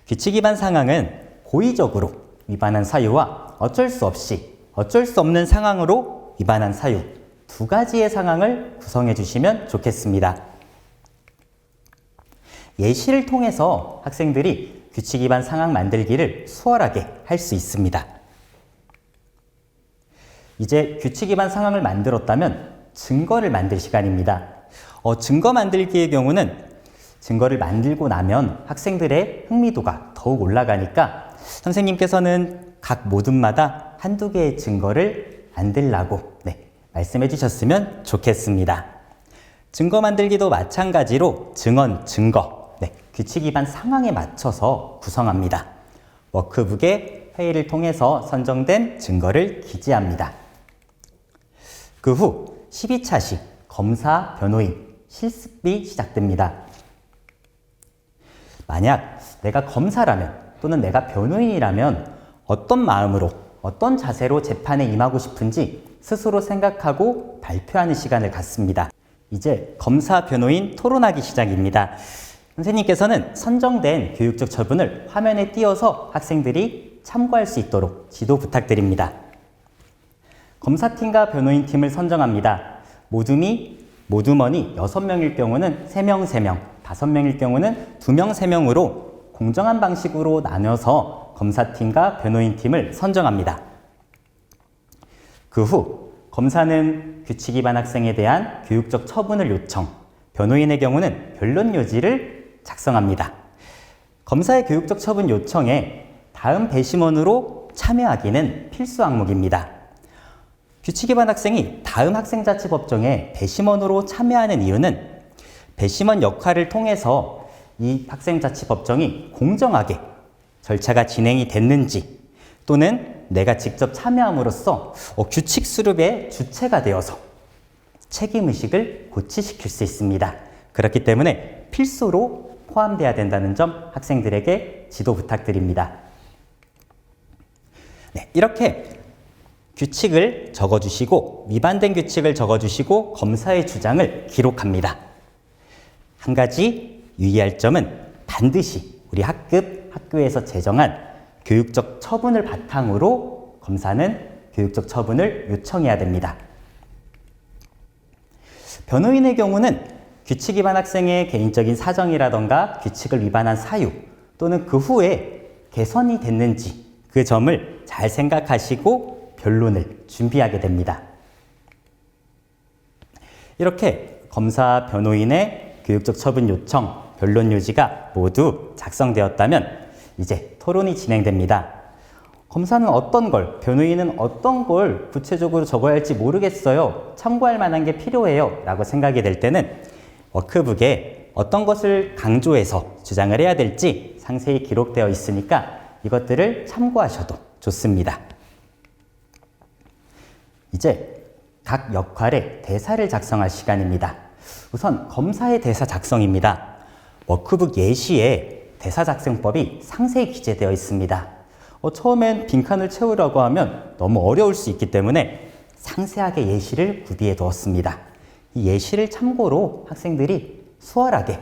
규칙 위반 상황은 고의적으로 위반한 사유와 어쩔 수 없는 상황으로 위반한 사유 두 가지의 상황을 구성해 주시면 좋겠습니다. 예시를 통해서 학생들이 규칙 위반 상황 만들기를 수월하게 할 수 있습니다. 이제 규칙 위반 상황을 만들었다면 증거를 만들 시간입니다. 증거 만들기의 경우는 증거를 만들고 나면 학생들의 흥미도가 더욱 올라가니까 선생님께서는 각 모둠마다 한두 개의 증거를 만들라고 말씀해 주셨으면 좋겠습니다. 증거 만들기도 마찬가지로 증언, 증거, 규칙 위반 상황에 맞춰서 구성합니다. 워크북에 회의를 통해서 선정된 증거를 기재합니다. 그 후 12차시 검사, 변호인 실습이 시작됩니다. 만약 내가 검사라면 또는 내가 변호인이라면 어떤 마음으로, 어떤 자세로 재판에 임하고 싶은지 스스로 생각하고 발표하는 시간을 갖습니다. 이제 검사, 변호인 토론하기 시작입니다. 선생님께서는 선정된 교육적 처분을 화면에 띄워서 학생들이 참고할 수 있도록 지도 부탁드립니다. 검사팀과 변호인팀을 선정합니다. 모두머니 6명일 경우는 3명, 3명, 5명일 경우는 2명, 3명으로 공정한 방식으로 나눠서 검사팀과 변호인팀을 선정합니다. 그 후 검사는 규칙 위반 학생에 대한 교육적 처분을 요청, 변호인의 경우는 변론 요지를 작성합니다. 검사의 교육적 처분 요청에 다음 배심원으로 참여하기는 필수 항목입니다. 규칙 위반 학생이 다음 학생자치법정에 배심원으로 참여하는 이유는 배심원 역할을 통해서 이 학생자치법정이 공정하게 절차가 진행이 됐는지 또는 내가 직접 참여함으로써 규칙 수립의 주체가 되어서 책임의식을 고취시킬 수 있습니다. 그렇기 때문에 필수로 포함되어야 된다는 점 학생들에게 지도 부탁드립니다. 네, 이렇게 규칙을 적어주시고 위반된 규칙을 적어주시고 검사의 주장을 기록합니다. 한 가지 유의할 점은 반드시 우리 학교에서 제정한 교육적 처분을 바탕으로 검사는 교육적 처분을 요청해야 됩니다. 변호인의 경우는 규칙 위반 학생의 개인적인 사정이라던가 규칙을 위반한 사유 또는 그 후에 개선이 됐는지 그 점을 잘 생각하시고 변론을 준비하게 됩니다. 이렇게 검사, 변호인의 교육적 처분 요청, 변론 요지가 모두 작성되었다면 이제 토론이 진행됩니다. 검사는 어떤 걸, 변호인은 어떤 걸 구체적으로 적어야 할지 모르겠어요. 참고할 만한 게 필요해요. 라고 생각이 될 때는 워크북에 어떤 것을 강조해서 주장을 해야 될지 상세히 기록되어 있으니까 이것들을 참고하셔도 좋습니다. 이제 각 역할의 대사를 작성할 시간입니다. 우선 검사의 대사 작성입니다. 워크북 예시에 대사 작성법이 상세히 기재되어 있습니다. 처음엔 빈칸을 채우려고 하면 너무 어려울 수 있기 때문에 상세하게 예시를 구비해 두었습니다. 이 예시를 참고로 학생들이 수월하게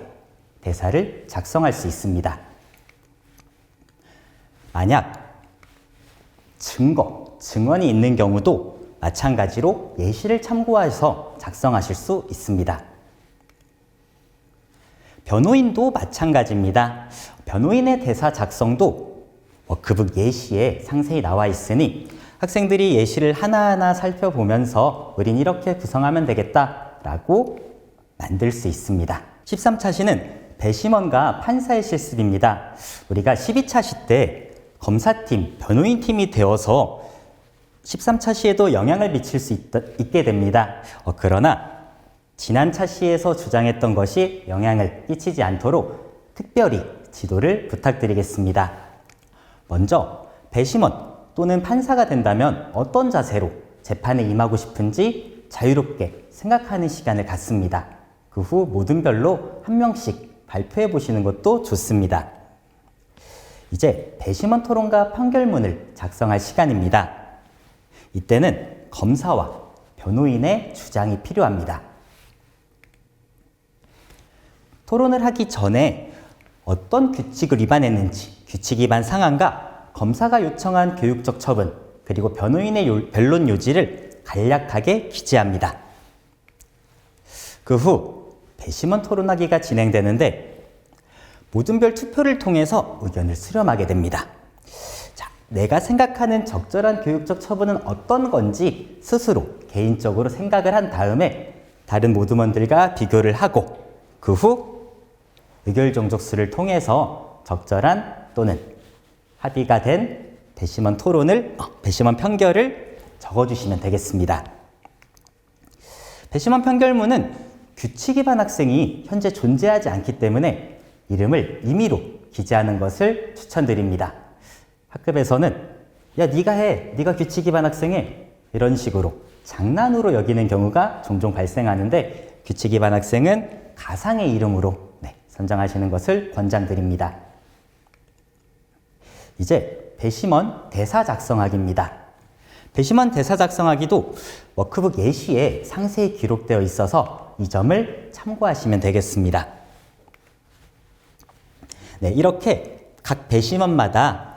대사를 작성할 수 있습니다. 만약 증언이 있는 경우도 마찬가지로 예시를 참고해서 작성하실 수 있습니다. 변호인도 마찬가지입니다. 변호인의 대사 작성도 워크북 예시에 상세히 나와 있으니 학생들이 예시를 하나하나 살펴보면서 우린 이렇게 구성하면 되겠다라고 만들 수 있습니다. 13차 시는 배심원과 판사의 실습입니다. 우리가 12차 시 때 검사팀, 변호인팀이 되어서 13차 시에도 영향을 미칠 수 있게 됩니다. 그러나 지난 차시에서 주장했던 것이 영향을 끼치지 않도록 특별히 지도를 부탁드리겠습니다. 먼저 배심원 또는 판사가 된다면 어떤 자세로 재판에 임하고 싶은지 자유롭게 생각하는 시간을 갖습니다. 그 후 모든 별로 한 명씩 발표해 보시는 것도 좋습니다. 이제 배심원 토론과 판결문을 작성할 시간입니다. 이때는 검사와 변호인의 주장이 필요합니다. 토론을 하기 전에 어떤 규칙을 위반했는지 규칙 위반 상황과 검사가 요청한 교육적 처분 그리고 변호인의 변론 요지를 간략하게 기재합니다. 그 후 배심원 토론하기가 진행되는데 모든별 투표를 통해서 의견을 수렴하게 됩니다. 자, 내가 생각하는 적절한 교육적 처분은 어떤 건지 스스로 개인적으로 생각을 한 다음에 다른 모두먼들과 비교를 하고 그 후 의결 종족수를 통해서 적절한 또는 합의가 된 배심원 배심원 판결을 적어주시면 되겠습니다. 배심원 판결문은 규칙 위반 학생이 현재 존재하지 않기 때문에 이름을 임의로 기재하는 것을 추천드립니다. 학급에서는 야, 네가 해. 네가 규칙 위반 학생해. 이런 식으로 장난으로 여기는 경우가 종종 발생하는데 규칙 위반 학생은 가상의 이름으로 선정하시는 것을 권장드립니다. 이제 배심원 대사 작성하기입니다. 배심원 대사 작성하기도 워크북 예시에 상세히 기록되어 있어서 이 점을 참고하시면 되겠습니다. 네, 이렇게 각 배심원마다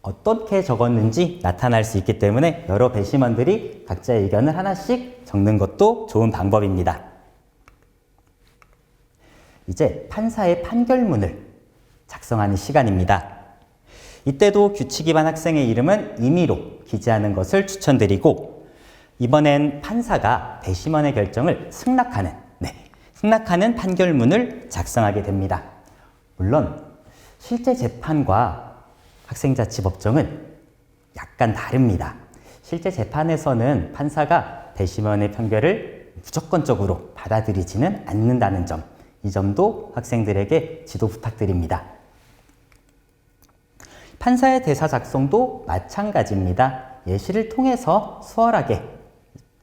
어떻게 적었는지 나타날 수 있기 때문에 여러 배심원들이 각자의 의견을 하나씩 적는 것도 좋은 방법입니다. 이제 판사의 판결문을 작성하는 시간입니다. 이때도 규칙 위반 학생의 이름은 임의로 기재하는 것을 추천드리고, 이번엔 판사가 배심원의 결정을 승낙하는 판결문을 작성하게 됩니다. 물론 실제 재판과 학생자치법정은 약간 다릅니다. 실제 재판에서는 판사가 배심원의 판결을 무조건적으로 받아들이지는 않는다는 점, 이 점도 학생들에게 지도 부탁드립니다. 판사의 대사 작성도 마찬가지입니다. 예시를 통해서 수월하게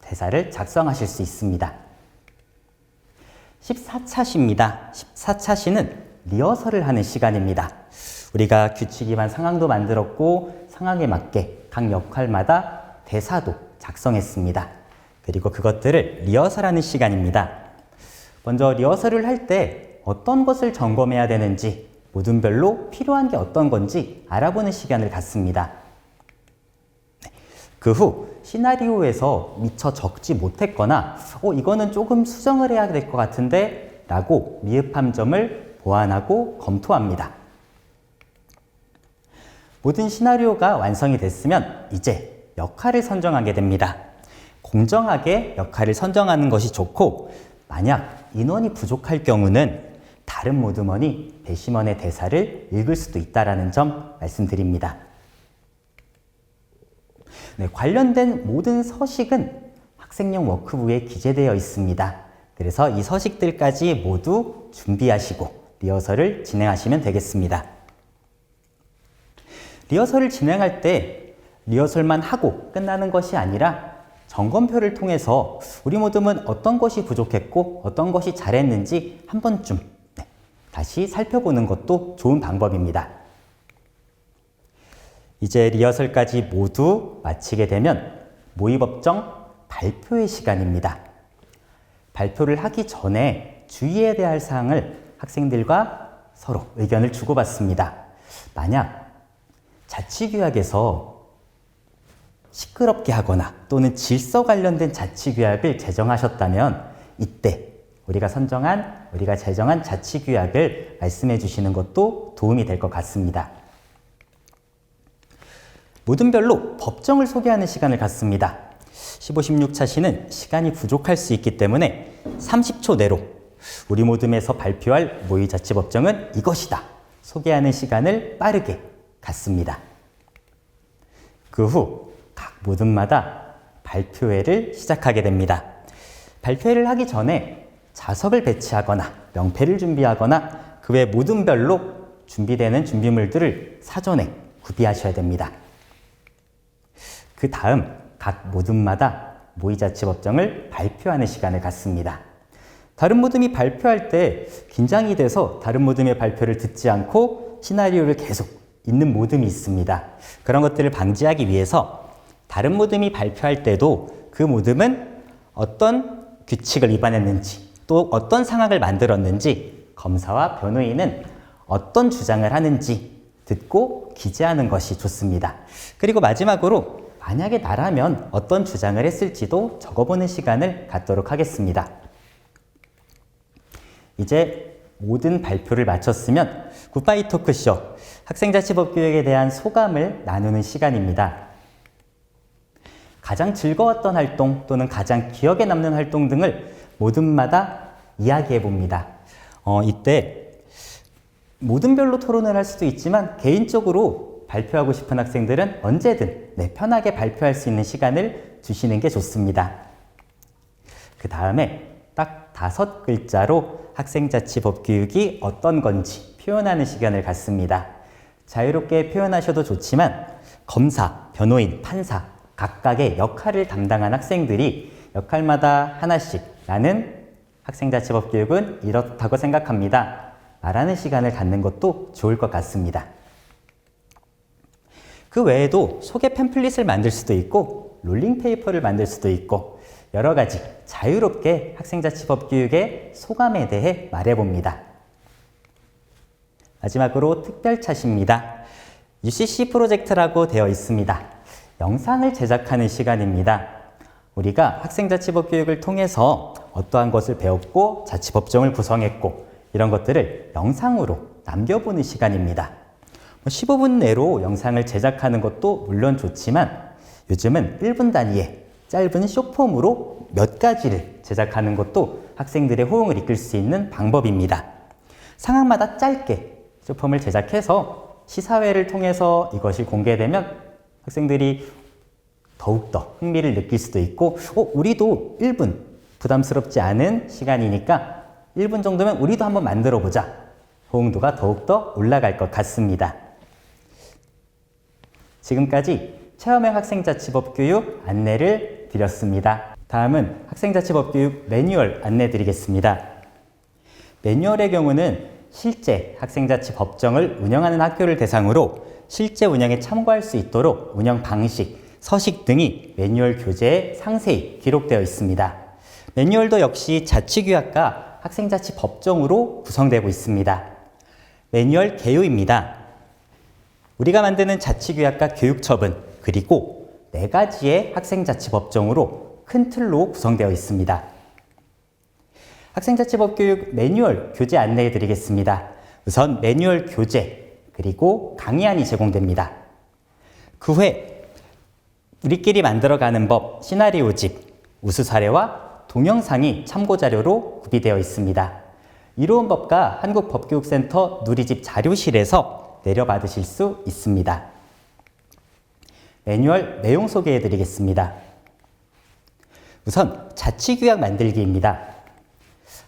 대사를 작성하실 수 있습니다. 14차시입니다. 14차시는 리허설을 하는 시간입니다. 우리가 규칙 위반 상황도 만들었고 상황에 맞게 각 역할마다 대사도 작성했습니다. 그리고 그것들을 리허설하는 시간입니다. 먼저 리허설을 할 때 어떤 것을 점검해야 되는지, 모둠별로 필요한 게 어떤 건지 알아보는 시간을 갖습니다. 그 후 시나리오에서 미처 적지 못했거나 이거는 조금 수정을 해야 될 것 같은데 라고 미흡한 점을 보완하고 검토합니다. 모든 시나리오가 완성이 됐으면 이제 역할을 선정하게 됩니다. 공정하게 역할을 선정하는 것이 좋고, 만약 인원이 부족할 경우는 다른 모둠원이 배심원의 대사를 읽을 수도 있다는 점 말씀드립니다. 네, 관련된 모든 서식은 학생용 워크북에 기재되어 있습니다. 그래서 이 서식들까지 모두 준비하시고 리허설을 진행하시면 되겠습니다. 리허설을 진행할 때 리허설만 하고 끝나는 것이 아니라 점검표를 통해서 우리 모둠은 어떤 것이 부족했고 어떤 것이 잘했는지 한 번쯤 다시 살펴보는 것도 좋은 방법입니다. 이제 리허설까지 모두 마치게 되면 모의법정 발표의 시간입니다. 발표를 하기 전에 주의해야 할 사항을 학생들과 서로 의견을 주고받습니다. 만약 자치규약에서 시끄럽게 하거나 또는 질서 관련된 자치규약을 제정하셨다면 이때 우리가 제정한 자치규약을 말씀해 주시는 것도 도움이 될 것 같습니다. 모둠별로 법정을 소개하는 시간을 갖습니다. 15, 16차시는 시간이 부족할 수 있기 때문에 30초 내로 우리 모둠에서 발표할 모의자치법정은 이것이다 소개하는 시간을 빠르게 갖습니다. 그 후 각 모둠마다 발표회를 시작하게 됩니다. 발표회를 하기 전에 자석을 배치하거나 명패를 준비하거나 그 외 모둠별로 준비되는 준비물들을 사전에 구비하셔야 됩니다. 그 다음 각 모둠마다 모의자치법정을 발표하는 시간을 갖습니다. 다른 모둠이 발표할 때 긴장이 돼서 다른 모둠의 발표를 듣지 않고 시나리오를 계속 읽는 모둠이 있습니다. 그런 것들을 방지하기 위해서 다른 모둠이 발표할 때도 그 모둠은 어떤 규칙을 위반했는지 또 어떤 상황을 만들었는지 검사와 변호인은 어떤 주장을 하는지 듣고 기재하는 것이 좋습니다. 그리고 마지막으로 만약에 나라면 어떤 주장을 했을지도 적어보는 시간을 갖도록 하겠습니다. 이제 모든 발표를 마쳤으면 굿바이 토크쇼, 학생자치법규에 대한 소감을 나누는 시간입니다. 가장 즐거웠던 활동 또는 가장 기억에 남는 활동 등을 모둠마다 이야기해 봅니다. 이때 모둠별로 토론을 할 수도 있지만 개인적으로 발표하고 싶은 학생들은 언제든 편하게 발표할 수 있는 시간을 주시는 게 좋습니다. 그 다음에 딱 5글자로 학생자치법규육이 어떤 건지 표현하는 시간을 갖습니다. 자유롭게 표현하셔도 좋지만 검사, 변호인, 판사 각각의 역할을 담당한 학생들이 역할마다 하나씩 나는 학생자치법 교육은 이렇다고 생각합니다. 말하는 시간을 갖는 것도 좋을 것 같습니다. 그 외에도 소개 팸플릿을 만들 수도 있고 롤링페이퍼를 만들 수도 있고 여러 가지 자유롭게 학생자치법 교육의 소감에 대해 말해봅니다. 마지막으로 특별차시입니다. UCC 프로젝트라고 되어 있습니다. 영상을 제작하는 시간입니다. 우리가 학생자치법 교육을 통해서 어떠한 것을 배웠고 자치법정을 구성했고 이런 것들을 영상으로 남겨보는 시간입니다. 15분 내로 영상을 제작하는 것도 물론 좋지만 요즘은 1분 단위의 짧은 숏폼으로 몇 가지를 제작하는 것도 학생들의 호응을 이끌 수 있는 방법입니다. 상황마다 짧게 숏폼을 제작해서 시사회를 통해서 이것이 공개되면 학생들이 더욱더 흥미를 느낄 수도 있고 우리도 1분 부담스럽지 않은 시간이니까 1분 정도면 우리도 한번 만들어 보자. 호응도가 더욱더 올라갈 것 같습니다. 지금까지 체험형 학생자치법 교육 안내를 드렸습니다. 다음은 학생자치법 교육 매뉴얼 안내 드리겠습니다. 매뉴얼의 경우는 실제 학생자치법정을 운영하는 학교를 대상으로 실제 운영에 참고할 수 있도록 운영 방식, 서식 등이 매뉴얼 교재에 상세히 기록되어 있습니다. 매뉴얼도 역시 자치규약과 학생자치법정으로 구성되고 있습니다. 매뉴얼 개요입니다. 우리가 만드는 자치규약과 교육처분 그리고 4가지의 학생자치법정으로 큰 틀로 구성되어 있습니다. 학생자치법 교육 매뉴얼 교재 안내해 드리겠습니다. 우선 매뉴얼 교재 그리고 강의안이 제공됩니다. 그 후에 우리끼리 만들어가는 법 시나리오집, 우수 사례와 동영상이 참고자료로 구비되어 있습니다. 이로운 법과 한국법교육센터 누리집 자료실에서 내려받으실 수 있습니다. 매뉴얼 내용 소개해 드리겠습니다. 우선 자치규약 만들기입니다.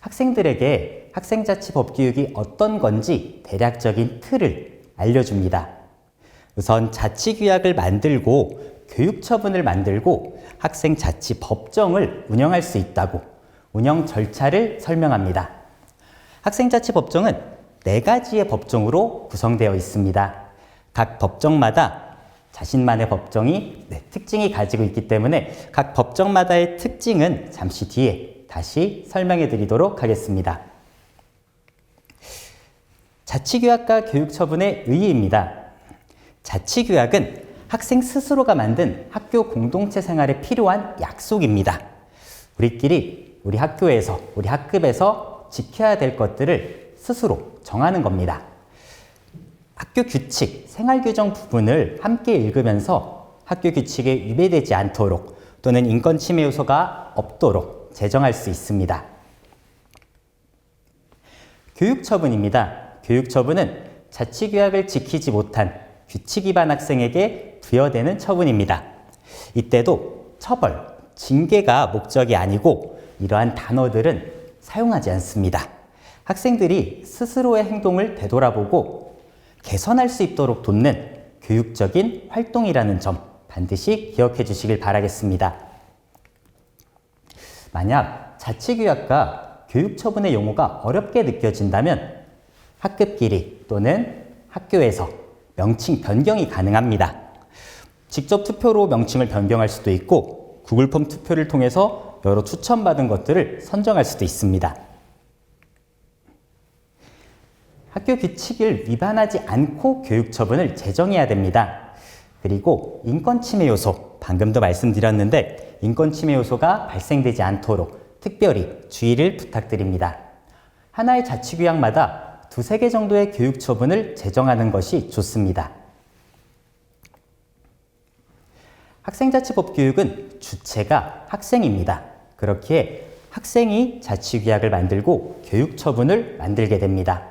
학생들에게 학생자치법교육이 어떤 건지 대략적인 틀을 알려줍니다. 우선 자치규약을 만들고 교육처분을 만들고 학생자치법정을 운영할 수 있다고 운영 절차를 설명합니다. 학생자치법정은 4가지의 법정으로 구성되어 있습니다. 각 법정마다 자신만의 법정이 특징이 가지고 있기 때문에 각 법정마다의 특징은 잠시 뒤에 다시 설명해 드리도록 하겠습니다. 자치규약과 교육처분의 의의입니다. 자치규약은 학생 스스로가 만든 학교 공동체 생활에 필요한 약속입니다. 우리끼리 우리 학교에서, 우리 학급에서 지켜야 될 것들을 스스로 정하는 겁니다. 학교 규칙, 생활 규정 부분을 함께 읽으면서 학교 규칙에 위배되지 않도록 또는 인권 침해 요소가 없도록 제정할 수 있습니다. 교육처분입니다. 교육처분은 자치규약을 지키지 못한 규칙 위반 학생에게 부여되는 처분입니다. 이때도 처벌, 징계가 목적이 아니고 이러한 단어들은 사용하지 않습니다. 학생들이 스스로의 행동을 되돌아보고 개선할 수 있도록 돕는 교육적인 활동이라는 점 반드시 기억해 주시길 바라겠습니다. 만약 자치규약과 교육처분의 용어가 어렵게 느껴진다면 학급끼리 또는 학교에서 명칭 변경이 가능합니다. 직접 투표로 명칭을 변경할 수도 있고 구글폼 투표를 통해서 여러 추천받은 것들을 선정할 수도 있습니다. 학교 규칙을 위반하지 않고 교육처분을 제정해야 됩니다. 그리고 인권침해 요소, 방금도 말씀드렸는데 인권침해 요소가 발생되지 않도록 특별히 주의를 부탁드립니다. 하나의 자치규약마다 2-3개 정도의 교육처분을 제정하는 것이 좋습니다. 학생자치법 교육은 주체가 학생입니다. 그렇기에 학생이 자치규약을 만들고 교육처분을 만들게 됩니다.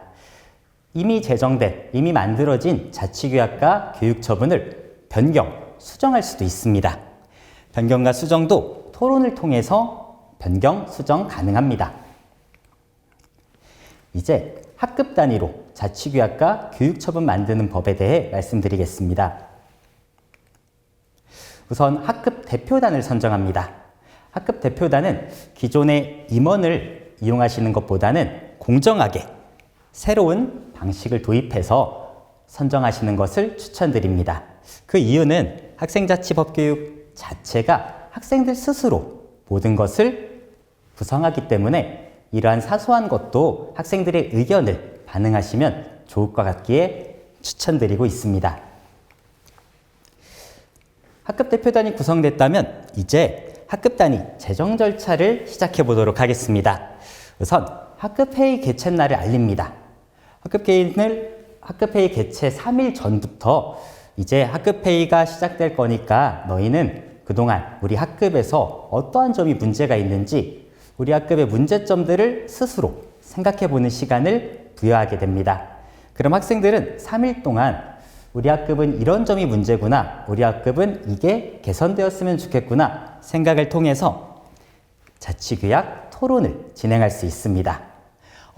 이미 제정된, 이미 만들어진 자치규약과 교육처분을 변경, 수정할 수도 있습니다. 변경과 수정도 토론을 통해서 변경, 수정 가능합니다. 이제 학급 단위로 자치규약과 교육처분 만드는 법에 대해 말씀드리겠습니다. 우선 학급 대표단을 선정합니다. 학급 대표단은 기존의 임원을 이용하시는 것보다는 공정하게 새로운 방식을 도입해서 선정하시는 것을 추천드립니다. 그 이유는 학생자치법교육 자체가 학생들 스스로 모든 것을 구성하기 때문에 이러한 사소한 것도 학생들의 의견을 반영하시면 좋을 것 같기에 추천드리고 있습니다. 학급 대표단이 구성됐다면 이제 학급 단위 제정 절차를 시작해 보도록 하겠습니다. 우선 학급 회의 개최 날을 알립니다. 학급 회의 개최 3일 전부터 이제 학급 회의가 시작될 거니까 너희는 그동안 우리 학급에서 어떠한 점이 문제가 있는지 우리 학급의 문제점들을 스스로 생각해 보는 시간을 부여하게 됩니다. 그럼 학생들은 3일 동안 우리 학급은 이런 점이 문제구나, 우리 학급은 이게 개선되었으면 좋겠구나 생각을 통해서 자치규약 토론을 진행할 수 있습니다.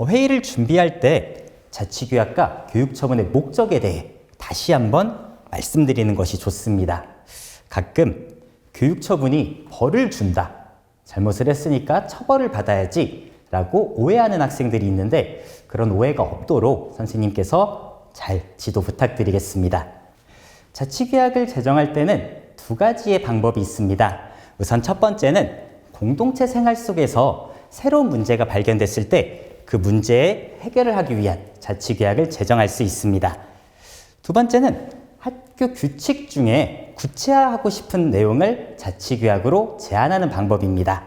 회의를 준비할 때 자치규약과 교육처분의 목적에 대해 다시 한번 말씀드리는 것이 좋습니다. 가끔 교육처분이 벌을 준다, 잘못을 했으니까 처벌을 받아야지 라고 오해하는 학생들이 있는데 그런 오해가 없도록 선생님께서 잘 지도 부탁드리겠습니다. 자치규약을 제정할 때는 두 가지의 방법이 있습니다. 우선 첫 번째는 공동체 생활 속에서 새로운 문제가 발견됐을 때 그 문제의 해결을 하기 위한 자치규약을 제정할 수 있습니다. 두 번째는 학교 규칙 중에 구체화하고 싶은 내용을 자치규약으로 제안하는 방법입니다.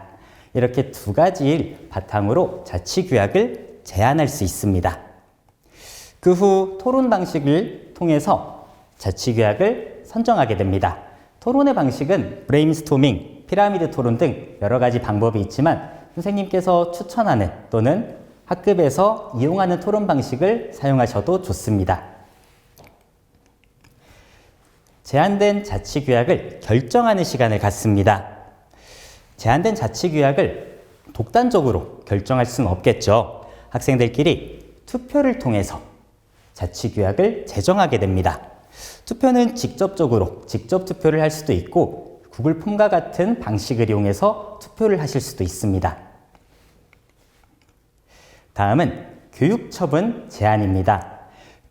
이렇게 두 가지를 바탕으로 자치규약을 제안할 수 있습니다. 그 후 토론 방식을 통해서 자치규약을 선정하게 됩니다. 토론의 방식은 브레인스토밍, 피라미드 토론 등 여러 가지 방법이 있지만 선생님께서 추천하는 또는 학급에서 이용하는 토론 방식을 사용하셔도 좋습니다. 제안된 자치규약을 결정하는 시간을 갖습니다. 제안된 자치규약을 독단적으로 결정할 수는 없겠죠. 학생들끼리 투표를 통해서 자치규약을 제정하게 됩니다. 투표는 직접 투표를 할 수도 있고 구글 폼과 같은 방식을 이용해서 투표를 하실 수도 있습니다. 다음은 교육처분 제안입니다.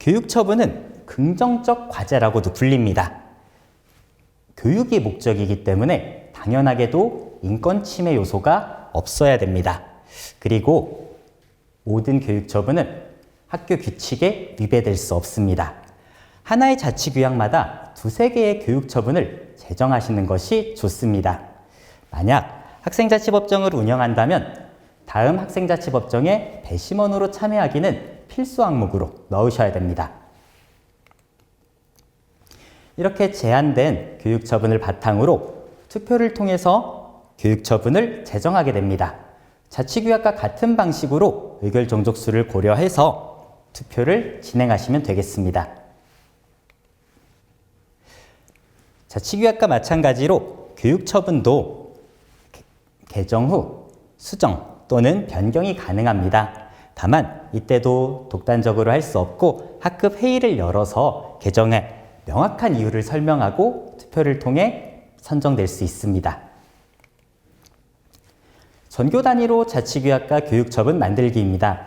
교육처분은 긍정적 과제라고도 불립니다. 교육이 목적이기 때문에 당연하게도 인권 침해 요소가 없어야 됩니다. 그리고 모든 교육처분은 학교 규칙에 위배될 수 없습니다. 하나의 자치규약마다 두세 개의 교육처분을 제정하시는 것이 좋습니다. 만약 학생자치법정을 운영한다면 다음 학생자치법정에 배심원으로 참여하기는 필수 항목으로 넣으셔야 됩니다. 이렇게 제안된 교육처분을 바탕으로 투표를 통해서 교육처분을 제정하게 됩니다. 자치규약과 같은 방식으로 의결 종족수를 고려해서 투표를 진행하시면 되겠습니다. 자치규약과 마찬가지로 교육처분도 개정 후 수정 또는 변경이 가능합니다. 다만 이때도 독단적으로 할 수 없고 학급 회의를 열어서 개정에 명확한 이유를 설명하고 투표를 통해 선정될 수 있습니다. 전교 단위로 자치규약과 교육처분 만들기입니다.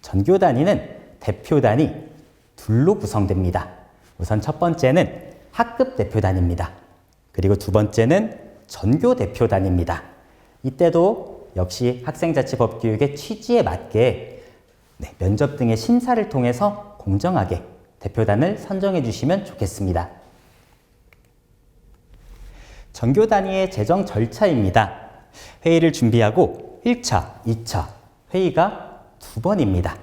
전교 단위는 대표 단위 둘로 구성됩니다. 우선 첫 번째는 학급 대표 단위입니다. 그리고 두 번째는 전교 대표 단위입니다. 이때도 역시 학생자치법교육의 취지에 맞게 면접 등의 심사를 통해서 공정하게 대표단을 선정해 주시면 좋겠습니다. 전교 단위의 제정 절차입니다. 회의를 준비하고 1차, 2차 회의가 2번입니다.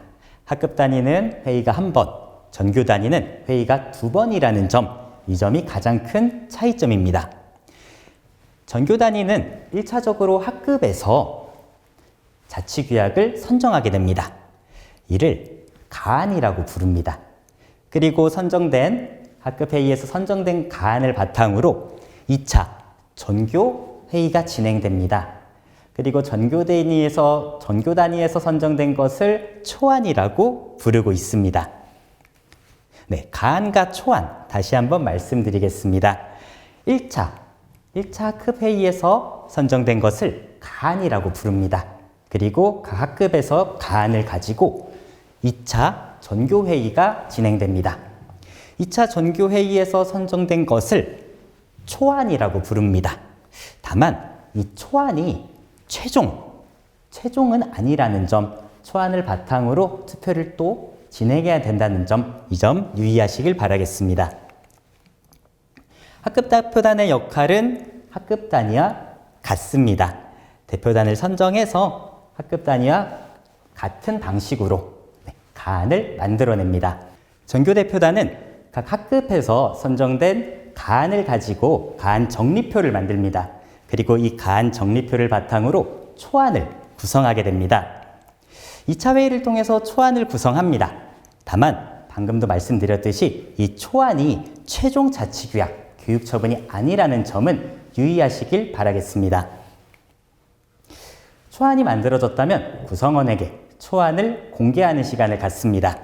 학급 단위는 회의가 1번, 전교 단위는 회의가 2번이라는 점, 이 점이 가장 큰 차이점입니다. 전교 단위는 1차적으로 학급에서 자치규약을 선정하게 됩니다. 이를 가안이라고 부릅니다. 그리고 학급 회의에서 선정된 가안을 바탕으로 2차 전교 회의가 진행됩니다. 그리고 전교 단위에서 선정된 것을 초안이라고 부르고 있습니다. 가안과 초안 다시 한번 말씀드리겠습니다. 1차 학급 회의에서 선정된 것을 가안이라고 부릅니다. 그리고 각 학급에서 가안을 가지고 2차 전교회의가 진행됩니다. 2차 전교회의에서 선정된 것을 초안이라고 부릅니다. 다만 이 초안이 최종은 아니라는 점, 초안을 바탕으로 투표를 또 진행해야 된다는 점, 이 점 유의하시길 바라겠습니다. 학급 대표단의 역할은 학급 단위와 같습니다. 대표단을 선정해서 학급 단위와 같은 방식으로 가안을 만들어냅니다. 전교대표단은 각 학급에서 선정된 가안을 가지고 가안 정리표를 만듭니다. 그리고 이 가안 정리표를 바탕으로 초안을 구성하게 됩니다. 2차 회의를 통해서 초안을 구성합니다. 다만 방금도 말씀드렸듯이 이 초안이 최종 자치규약, 교육처분이 아니라는 점은 유의하시길 바라겠습니다. 초안이 만들어졌다면 구성원에게 초안을 공개하는 시간을 갖습니다.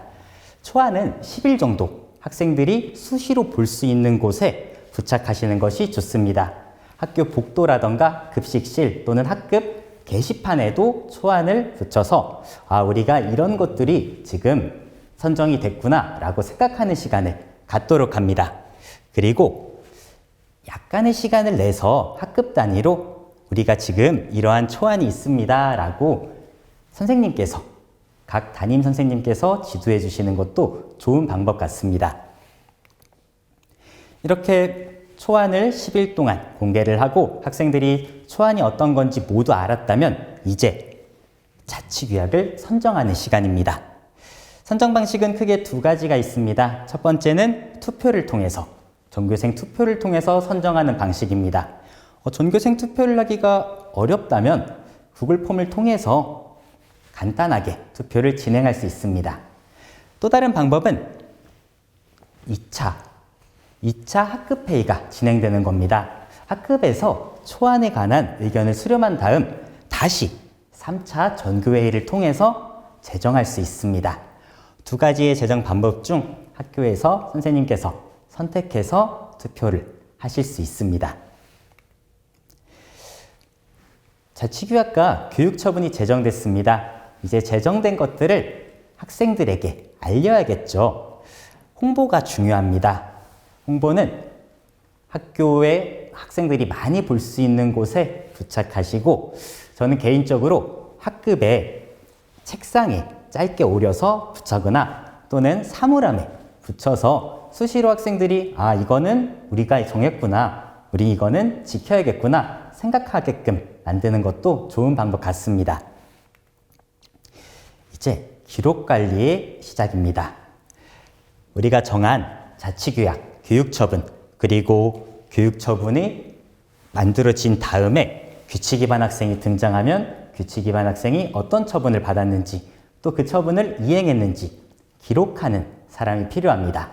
초안은 10일 정도 학생들이 수시로 볼 수 있는 곳에 부착하시는 것이 좋습니다. 학교 복도라던가 급식실 또는 학급 게시판에도 초안을 붙여서 우리가 이런 것들이 지금 선정이 됐구나 라고 생각하는 시간을 갖도록 합니다. 그리고 약간의 시간을 내서 학급 단위로 우리가 지금 이러한 초안이 있습니다 라고 선생님께서, 각 담임 선생님께서 지도해 주시는 것도 좋은 방법 같습니다. 이렇게 초안을 10일 동안 공개를 하고 학생들이 초안이 어떤 건지 모두 알았다면 이제 자치규약을 선정하는 시간입니다. 선정 방식은 크게 두 가지가 있습니다. 첫 번째는 투표를 통해서, 전교생 투표를 통해서 선정하는 방식입니다. 전교생 투표를 하기가 어렵다면 구글 폼을 통해서 간단하게 투표를 진행할 수 있습니다. 또 다른 방법은 2차 학급회의가 진행되는 겁니다. 학급에서 초안에 관한 의견을 수렴한 다음 다시 3차 전교회의를 통해서 제정할 수 있습니다. 두 가지의 제정 방법 중 학교에서 선생님께서 선택해서 투표를 하실 수 있습니다. 자치규약과 교육처분이 제정됐습니다. 이제 제정된 것들을 학생들에게 알려야겠죠. 홍보가 중요합니다. 홍보는 학교에 학생들이 많이 볼 수 있는 곳에 부착하시고, 저는 개인적으로 학급에 책상에 짧게 오려서 붙이거나 또는 사물함에 붙여서 수시로 학생들이 이거는 우리가 정했구나, 우리 이거는 지켜야겠구나 생각하게끔 만드는 것도 좋은 방법 같습니다. 이제 기록관리의 시작입니다. 우리가 정한 자치규약, 교육처분, 그리고 교육처분이 만들어진 다음에 규칙 위반 학생이 등장하면 규칙 위반 학생이 어떤 처분을 받았는지, 또 그 처분을 이행했는지 기록하는 사람이 필요합니다.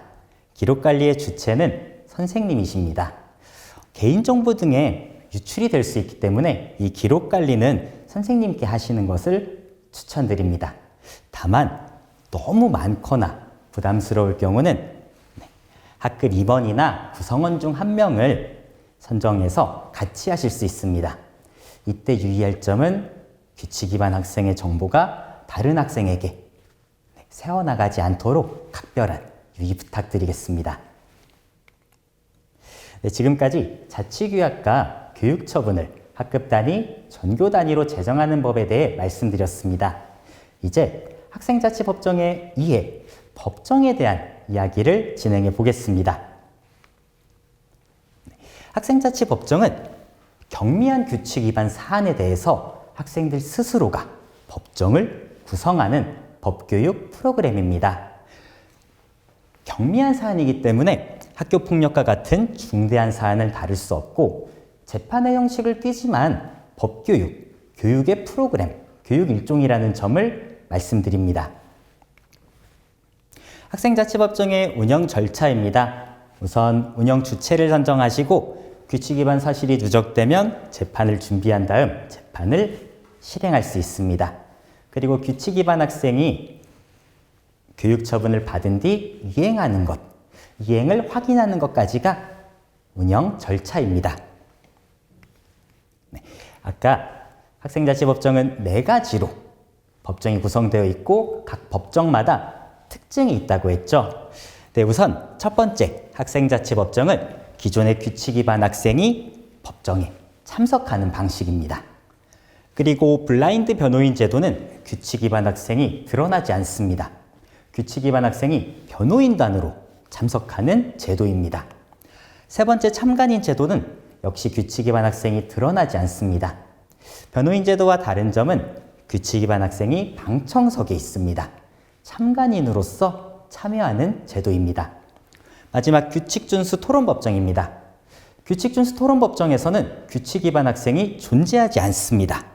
기록관리의 주체는 선생님이십니다. 개인정보 등에 유출이 될 수 있기 때문에 이 기록관리는 선생님께 하시는 것을 추천드립니다. 다만 너무 많거나 부담스러울 경우는 학급 임원이나 구성원 중 한 명을 선정해서 같이 하실 수 있습니다. 이때 유의할 점은 규칙 위반 학생의 정보가 다른 학생에게 새어나가지 않도록 각별한 유의 부탁드리겠습니다. 지금까지 자치규약과 교육처분을 학급 단위, 전교 단위로 제정하는 법에 대해 말씀드렸습니다. 이제 학생자치법정의 이해, 법정에 대한 이야기를 진행해 보겠습니다. 학생자치법정은 경미한 규칙 위반 사안에 대해서 학생들 스스로가 법정을 구성하는 법교육 프로그램입니다. 경미한 사안이기 때문에 학교폭력과 같은 중대한 사안을 다룰 수 없고 재판의 형식을 띠지만 법교육, 교육의 프로그램, 교육 일종이라는 점을 말씀드립니다. 학생자치법정의 운영 절차입니다. 우선 운영 주체를 선정하시고 규칙 위반 사실이 누적되면 재판을 준비한 다음 재판을 실행할 수 있습니다. 그리고 규칙 위반 학생이 교육 처분을 받은 뒤 이행하는 것, 이행을 확인하는 것까지가 운영 절차입니다. 아까 학생자치법정은 4가지로 법정이 구성되어 있고 각 법정마다 특징이 있다고 했죠. 네, 우선 첫 번째 학생자치법정은 기존의 규칙 위반 학생이 법정에 참석하는 방식입니다. 그리고 블라인드 변호인 제도는 규칙 위반 학생이 드러나지 않습니다. 규칙 위반 학생이 변호인단으로 참석하는 제도입니다. 세 번째 참관인 제도는 역시 규칙 위반 학생이 드러나지 않습니다. 변호인 제도와 다른 점은 규칙 위반 학생이 방청석에 있습니다. 참관인으로서 참여하는 제도입니다. 마지막 규칙 준수 토론 법정입니다. 규칙 준수 토론 법정에서는 규칙 위반 학생이 존재하지 않습니다.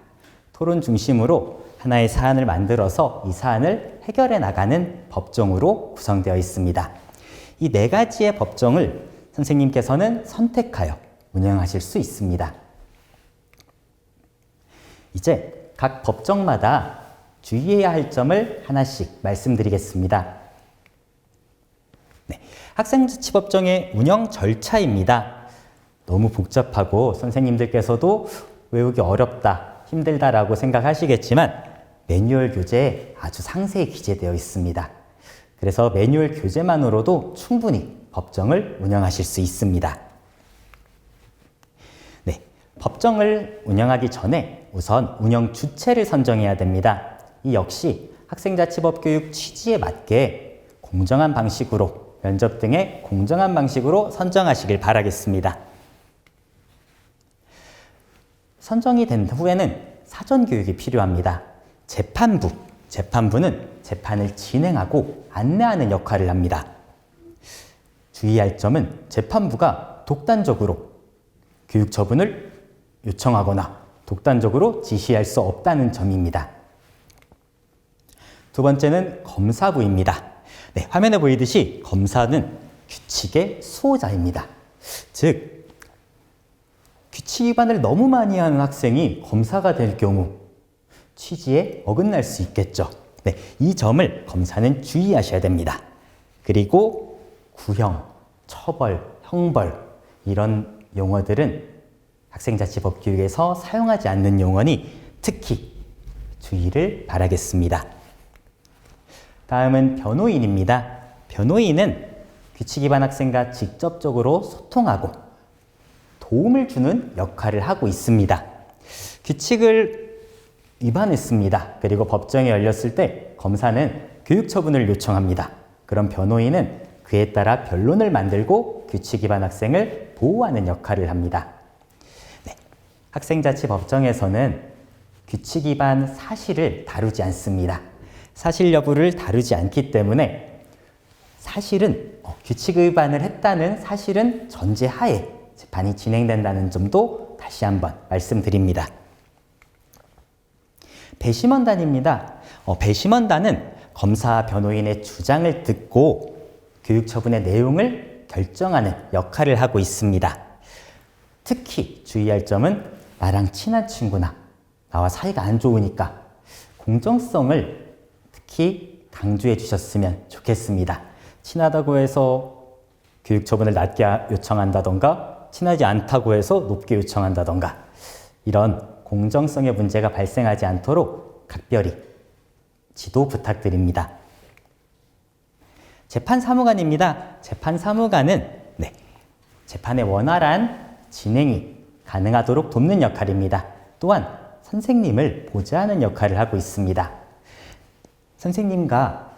토론 중심으로 하나의 사안을 만들어서 이 사안을 해결해 나가는 법정으로 구성되어 있습니다. 이 4가지의 법정을 선생님께서는 선택하여 운영하실 수 있습니다. 이제 각 법정마다 주의해야 할 점을 하나씩 말씀드리겠습니다. 네, 학생자치법정의 운영 절차입니다. 너무 복잡하고 선생님들께서도 외우기 어렵다, 힘들다라고 생각하시겠지만 매뉴얼 교재에 아주 상세히 기재되어 있습니다. 그래서 매뉴얼 교재만으로도 충분히 법정을 운영하실 수 있습니다. 네, 법정을 운영하기 전에 우선 운영 주체를 선정해야 됩니다. 이 역시 학생자치법 교육 취지에 맞게 공정한 방식으로 면접 등의 공정한 방식으로 선정하시길 바라겠습니다. 선정이 된 후에는 사전 교육이 필요합니다. 재판부는 재판을 진행하고 안내하는 역할을 합니다. 주의할 점은 재판부가 독단적으로 교육 처분을 요청하거나 독단적으로 지시할 수 없다는 점입니다. 두 번째는 검사부입니다. 네, 화면에 보이듯이 검사는 규칙의 수호자입니다. 즉, 규칙 위반을 너무 많이 하는 학생이 검사가 될 경우 취지에 어긋날 수 있겠죠. 네, 이 점을 검사는 주의하셔야 됩니다. 그리고 구형, 처벌, 형벌 이런 용어들은 학생자치법 교육에서 사용하지 않는 용어니 특히 주의를 바라겠습니다. 다음은 변호인입니다. 변호인은 규칙 위반 학생과 직접적으로 소통하고 도움을 주는 역할을 하고 있습니다. 규칙을 위반했습니다. 그리고 법정에 열렸을 때 검사는 교육 처분을 요청합니다. 그럼 변호인은 그에 따라 변론을 만들고 규칙 위반 학생을 보호하는 역할을 합니다. 네, 학생자치법정에서는 규칙 위반 사실을 다루지 않습니다. 사실 여부를 다루지 않기 때문에 사실은 규칙 위반을 했다는 사실은 전제하에 재판이 진행된다는 점도 다시 한번 말씀드립니다. 배심원단입니다. 배심원단은 검사, 변호인의 주장을 듣고 교육 처분의 내용을 결정하는 역할을 하고 있습니다. 특히 주의할 점은 나랑 친한 친구나 나와 사이가 안 좋으니까 공정성을 특히 강조해 주셨으면 좋겠습니다. 친하다고 해서 교육 처분을 낮게 요청한다던가 친하지 않다고 해서 높게 요청한다던가 이런 공정성의 문제가 발생하지 않도록 각별히 지도 부탁드립니다. 재판사무관입니다. 재판사무관은 재판의 원활한 진행이 가능하도록 돕는 역할입니다. 또한 선생님을 보좌하는 역할을 하고 있습니다. 선생님과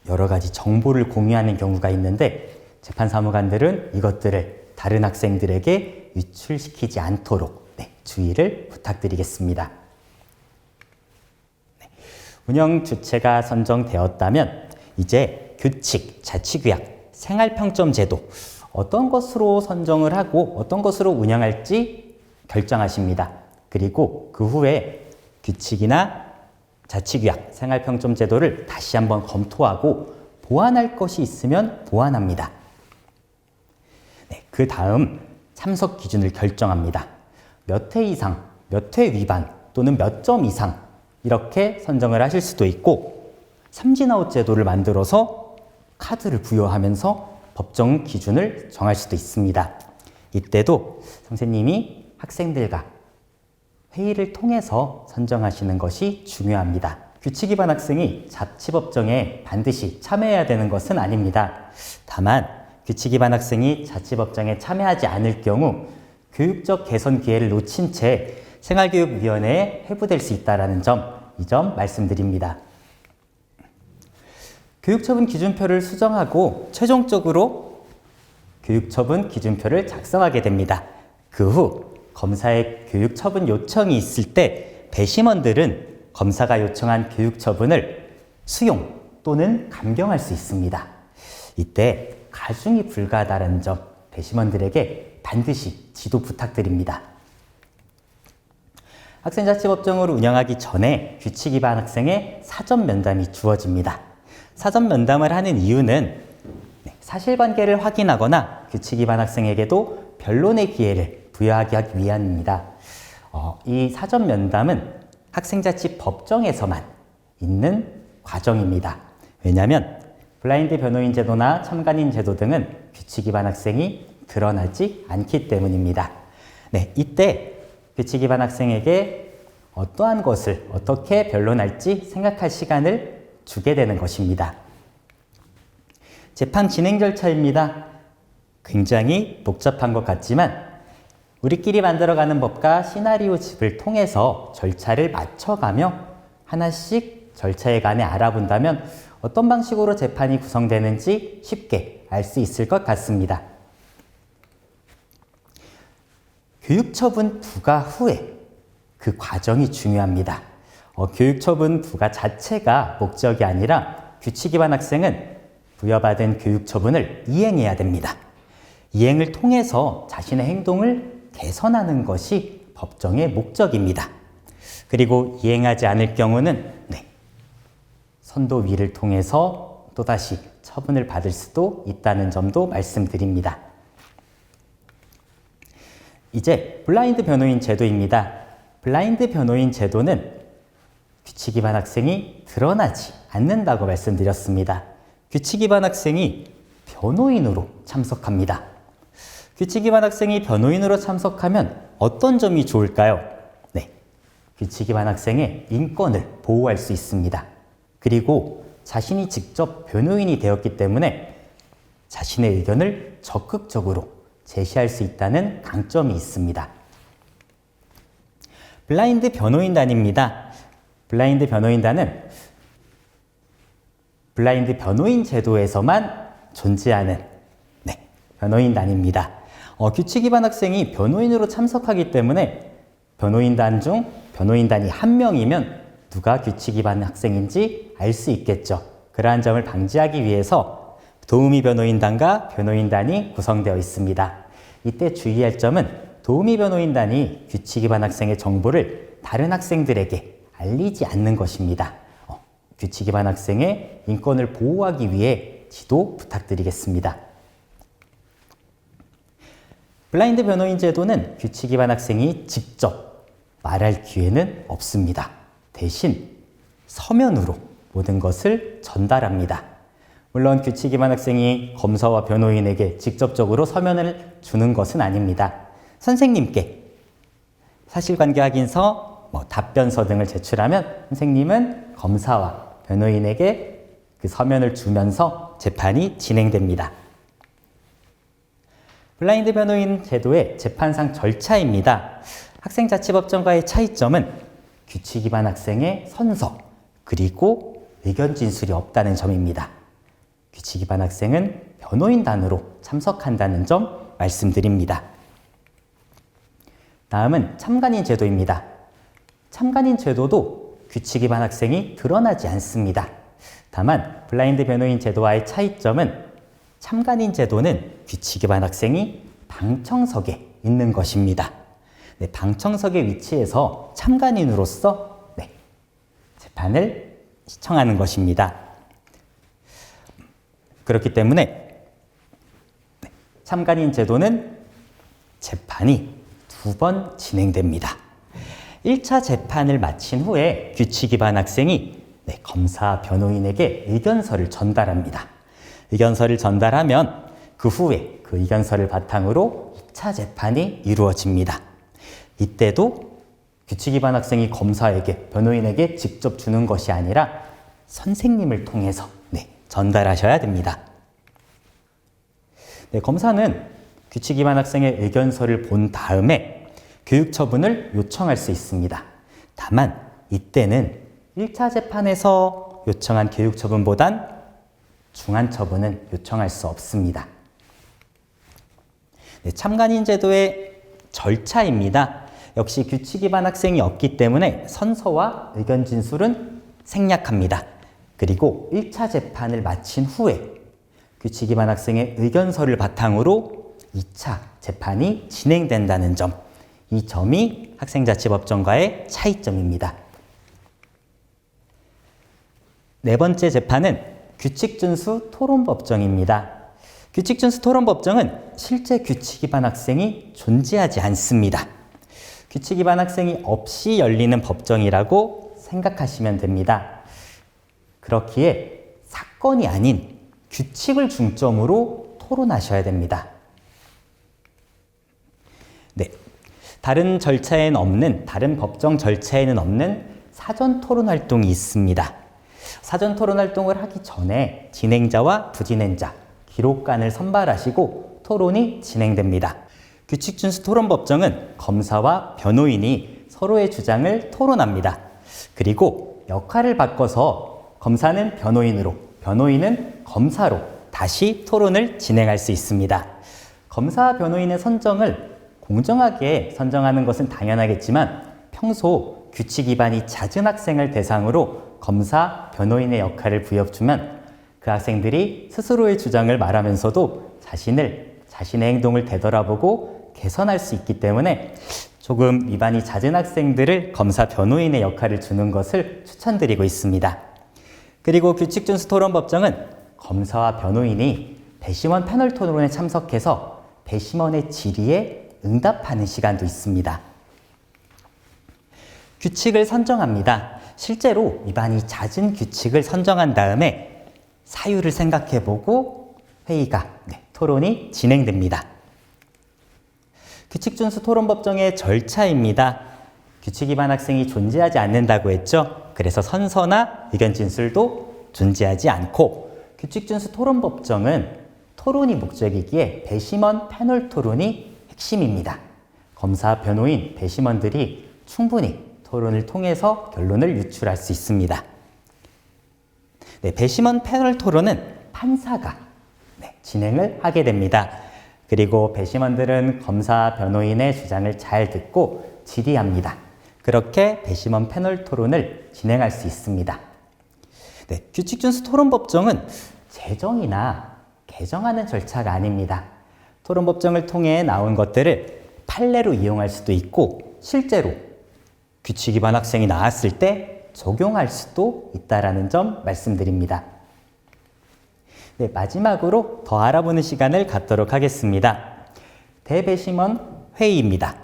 여러 가지 정보를 공유하는 경우가 있는데 재판사무관들은 이것들을 다른 학생들에게 유출시키지 않도록 주의를 부탁드리겠습니다. 운영 주체가 선정되었다면 이제 규칙, 자치규약, 생활평점 제도 어떤 것으로 선정을 하고 어떤 것으로 운영할지 결정하십니다. 그리고 그 후에 규칙이나 자치규약, 생활평점 제도를 다시 한번 검토하고 보완할 것이 있으면 보완합니다. 그 다음 참석 기준을 결정합니다. 몇 회 이상, 몇 회 위반 또는 몇 점 이상 이렇게 선정을 하실 수도 있고 삼진아웃 제도를 만들어서 카드를 부여하면서 법정 기준을 정할 수도 있습니다. 이때도 선생님이 학생들과 회의를 통해서 선정하시는 것이 중요합니다. 규칙 위반 학생이 자치법정에 반드시 참여해야 되는 것은 아닙니다. 다만 규칙 위반 학생이 자치법정에 참여하지 않을 경우 교육적 개선 기회를 놓친 채 생활교육위원회에 회부될 수 있다는 점, 이 점 말씀드립니다. 교육처분 기준표를 수정하고 최종적으로 교육처분 기준표를 작성하게 됩니다. 그 후 검사의 교육처분 요청이 있을 때 배심원들은 검사가 요청한 교육처분을 수용 또는 감경할 수 있습니다. 이때 가중이 불가하다는 점 배심원들에게 반드시 지도 부탁드립니다. 학생자치법정을 운영하기 전에 규칙 위반 학생의 사전 면담이 주어집니다. 사전 면담을 하는 이유는 사실관계를 확인하거나 규칙 위반 학생에게도 변론의 기회를 부여하기 위함입니다. 이 사전 면담은 학생자치법정에서만 있는 과정입니다. 왜냐하면 블라인드 변호인 제도나 참관인 제도 등은 규칙 위반 학생이 드러나지 않기 때문입니다. 이때 규칙 위반 학생에게 어떠한 것을 어떻게 변론할지 생각할 시간을 주게 되는 것입니다. 재판 진행 절차입니다. 굉장히 복잡한 것 같지만 우리끼리 만들어가는 법과 시나리오 집을 통해서 절차를 맞춰가며 하나씩 절차에 관해 알아본다면 어떤 방식으로 재판이 구성되는지 쉽게 알 수 있을 것 같습니다. 교육처분 부과 후에 그 과정이 중요합니다. 교육처분 부과 자체가 목적이 아니라 규칙 위반 학생은 부여받은 교육처분을 이행해야 됩니다. 이행을 통해서 자신의 행동을 개선하는 것이 법정의 목적입니다. 그리고 이행하지 않을 경우는 선도위를 통해서 또다시 처분을 받을 수도 있다는 점도 말씀드립니다. 이제 블라인드 변호인 제도입니다. 블라인드 변호인 제도는 규칙 위반 학생이 드러나지 않는다고 말씀드렸습니다. 규칙 위반 학생이 변호인으로 참석합니다. 규칙 위반 학생이 변호인으로 참석하면 어떤 점이 좋을까요? 규칙 위반 학생의 인권을 보호할 수 있습니다. 그리고 자신이 직접 변호인이 되었기 때문에 자신의 의견을 적극적으로 제시할 수 있다는 강점이 있습니다. 블라인드 변호인단입니다. 블라인드 변호인단은 블라인드 변호인 제도에서만 존재하는 변호인단입니다. 규칙 위반 학생이 변호인으로 참석하기 때문에 변호인단 중 변호인단이 한 명이면 누가 규칙 위반 학생인지 알 수 있겠죠. 그러한 점을 방지하기 위해서 도우미 변호인단과 변호인단이 구성되어 있습니다. 이때 주의할 점은 도우미 변호인단이 규칙 위반 학생의 정보를 다른 학생들에게 알리지 않는 것입니다. 규칙 위반 학생의 인권을 보호하기 위해 지도 부탁드리겠습니다. 블라인드 변호인 제도는 규칙 위반 학생이 직접 말할 기회는 없습니다. 대신 서면으로 모든 것을 전달합니다. 물론 규칙 위반 학생이 검사와 변호인에게 직접적으로 서면을 주는 것은 아닙니다. 선생님께 사실관계 확인서, 답변서 등을 제출하면 선생님은 검사와 변호인에게 그 서면을 주면서 재판이 진행됩니다. 블라인드 변호인 제도의 재판상 절차입니다. 학생자치법정과의 차이점은 규칙 위반 학생의 선서 그리고 의견 진술이 없다는 점입니다. 규칙 위반 학생은 변호인단으로 참석한다는 점 말씀드립니다. 다음은 참관인 제도입니다. 참관인 제도도 규칙 위반 학생이 드러나지 않습니다. 다만 블라인드 변호인 제도와의 차이점은 참관인 제도는 규칙 위반 학생이 방청석에 있는 것입니다. 방청석의 위치에서 참관인으로서 재판을 시청하는 것입니다. 그렇기 때문에 참관인 제도는 재판이 2번 진행됩니다. 1차 재판을 마친 후에 규칙 위반 학생이 검사, 변호인에게 의견서를 전달합니다. 의견서를 전달하면 그 후에 그 의견서를 바탕으로 2차 재판이 이루어집니다. 이때도 규칙 위반 학생이 검사에게, 변호인에게 직접 주는 것이 아니라 선생님을 통해서 전달하셔야 됩니다. 검사는 규칙 위반 학생의 의견서를 본 다음에 교육 처분을 요청할 수 있습니다. 다만 이때는 1차 재판에서 요청한 교육 처분보단 중한 처분은 요청할 수 없습니다. 참관인 제도의 절차입니다. 역시 규칙 위반 학생이 없기 때문에 선서와 의견 진술은 생략합니다. 그리고 1차 재판을 마친 후에 규칙 위반 학생의 의견서를 바탕으로 2차 재판이 진행된다는 점, 이 점이 학생자치법정과의 차이점입니다. 네 번째 재판은 규칙준수 토론법정입니다. 규칙준수 토론법정은 실제 규칙 위반 학생이 존재하지 않습니다. 규칙 위반 학생이 없이 열리는 법정이라고 생각하시면 됩니다. 그렇기에 사건이 아닌 규칙을 중점으로 토론하셔야 됩니다. 다른 절차에는 없는, 다른 법정 절차에는 없는 사전 토론 활동이 있습니다. 사전 토론 활동을 하기 전에 진행자와 부진행자, 기록관을 선발하시고 토론이 진행됩니다. 규칙준수 토론법정은 검사와 변호인이 서로의 주장을 토론합니다. 그리고 역할을 바꿔서 검사는 변호인으로, 변호인은 검사로 다시 토론을 진행할 수 있습니다. 검사와 변호인의 선정을 공정하게 선정하는 것은 당연하겠지만 평소 규칙 위반이 잦은 학생을 대상으로 검사, 변호인의 역할을 부여주면 그 학생들이 스스로의 주장을 말하면서도 자신의 행동을 되돌아보고 개선할 수 있기 때문에 조금 위반이 잦은 학생들을 검사, 변호인의 역할을 주는 것을 추천드리고 있습니다. 그리고 규칙준수 토론법정은 검사와 변호인이 배심원 패널 토론에 참석해서 배심원의 질의에 응답하는 시간도 있습니다. 규칙을 선정합니다. 실제로 위반이 잦은 규칙을 선정한 다음에 사유를 생각해보고 토론이 진행됩니다. 규칙준수 토론법정의 절차입니다. 규칙 위반 학생이 존재하지 않는다고 했죠. 그래서 선서나 의견 진술도 존재하지 않고 규칙준수 토론법정은 토론이 목적이기에 배심원 패널 토론이 핵심입니다. 검사, 변호인, 배심원들이 충분히 토론을 통해서 결론을 유출할 수 있습니다. 배심원 패널 토론은 판사가 진행을 하게 됩니다. 그리고 배심원들은 검사, 변호인의 주장을 잘 듣고 질의합니다. 그렇게 배심원 패널 토론을 진행할 수 있습니다. 규칙준수 토론법정은 제정이나 개정하는 절차가 아닙니다. 토론법정을 통해 나온 것들을 판례로 이용할 수도 있고 실제로 규칙 위반 학생이 나왔을 때 적용할 수도 있다는 점 말씀드립니다. 마지막으로 더 알아보는 시간을 갖도록 하겠습니다. 대배심원 회의입니다.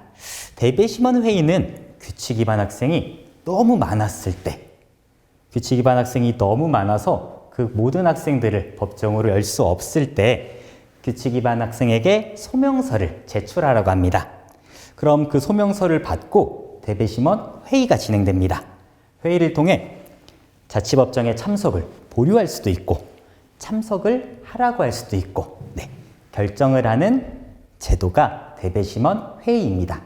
대배심원 회의는 규칙 위반 학생이 너무 많았을 때, 규칙 위반 학생이 너무 많아서 그 모든 학생들을 법정으로 열 수 없을 때 규칙 위반 학생에게 소명서를 제출하라고 합니다. 그럼 그 소명서를 받고 대배심원 회의가 진행됩니다. 회의를 통해 자치법정에 참석을 보류할 수도 있고 참석을 하라고 할 수도 있고 결정을 하는 제도가 대배심원 회의입니다.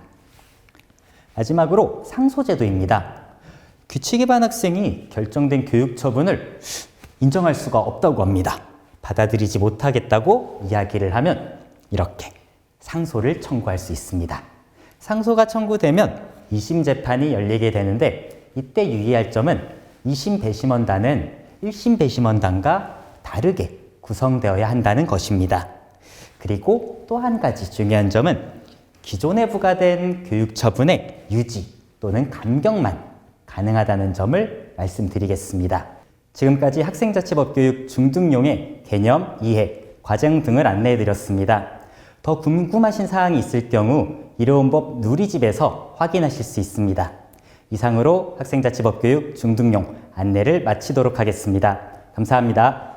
마지막으로 상소제도입니다. 규칙 위반 학생이 결정된 교육 처분을 인정할 수가 없다고 합니다. 받아들이지 못하겠다고 이야기를 하면 이렇게 상소를 청구할 수 있습니다. 상소가 청구되면 2심 재판이 열리게 되는데 이때 유의할 점은 2심 배심원단은 1심 배심원단과 다르게 구성되어야 한다는 것입니다. 그리고 또 한 가지 중요한 점은 기존에 부과된 교육 처분의 유지 또는 감경만 가능하다는 점을 말씀드리겠습니다. 지금까지 학생자치법교육 중등용의 개념, 이해, 과정 등을 안내해드렸습니다. 더 궁금하신 사항이 있을 경우 이로운 법 누리집에서 확인하실 수 있습니다. 이상으로 학생자치법교육 중등용 안내를 마치도록 하겠습니다. 감사합니다.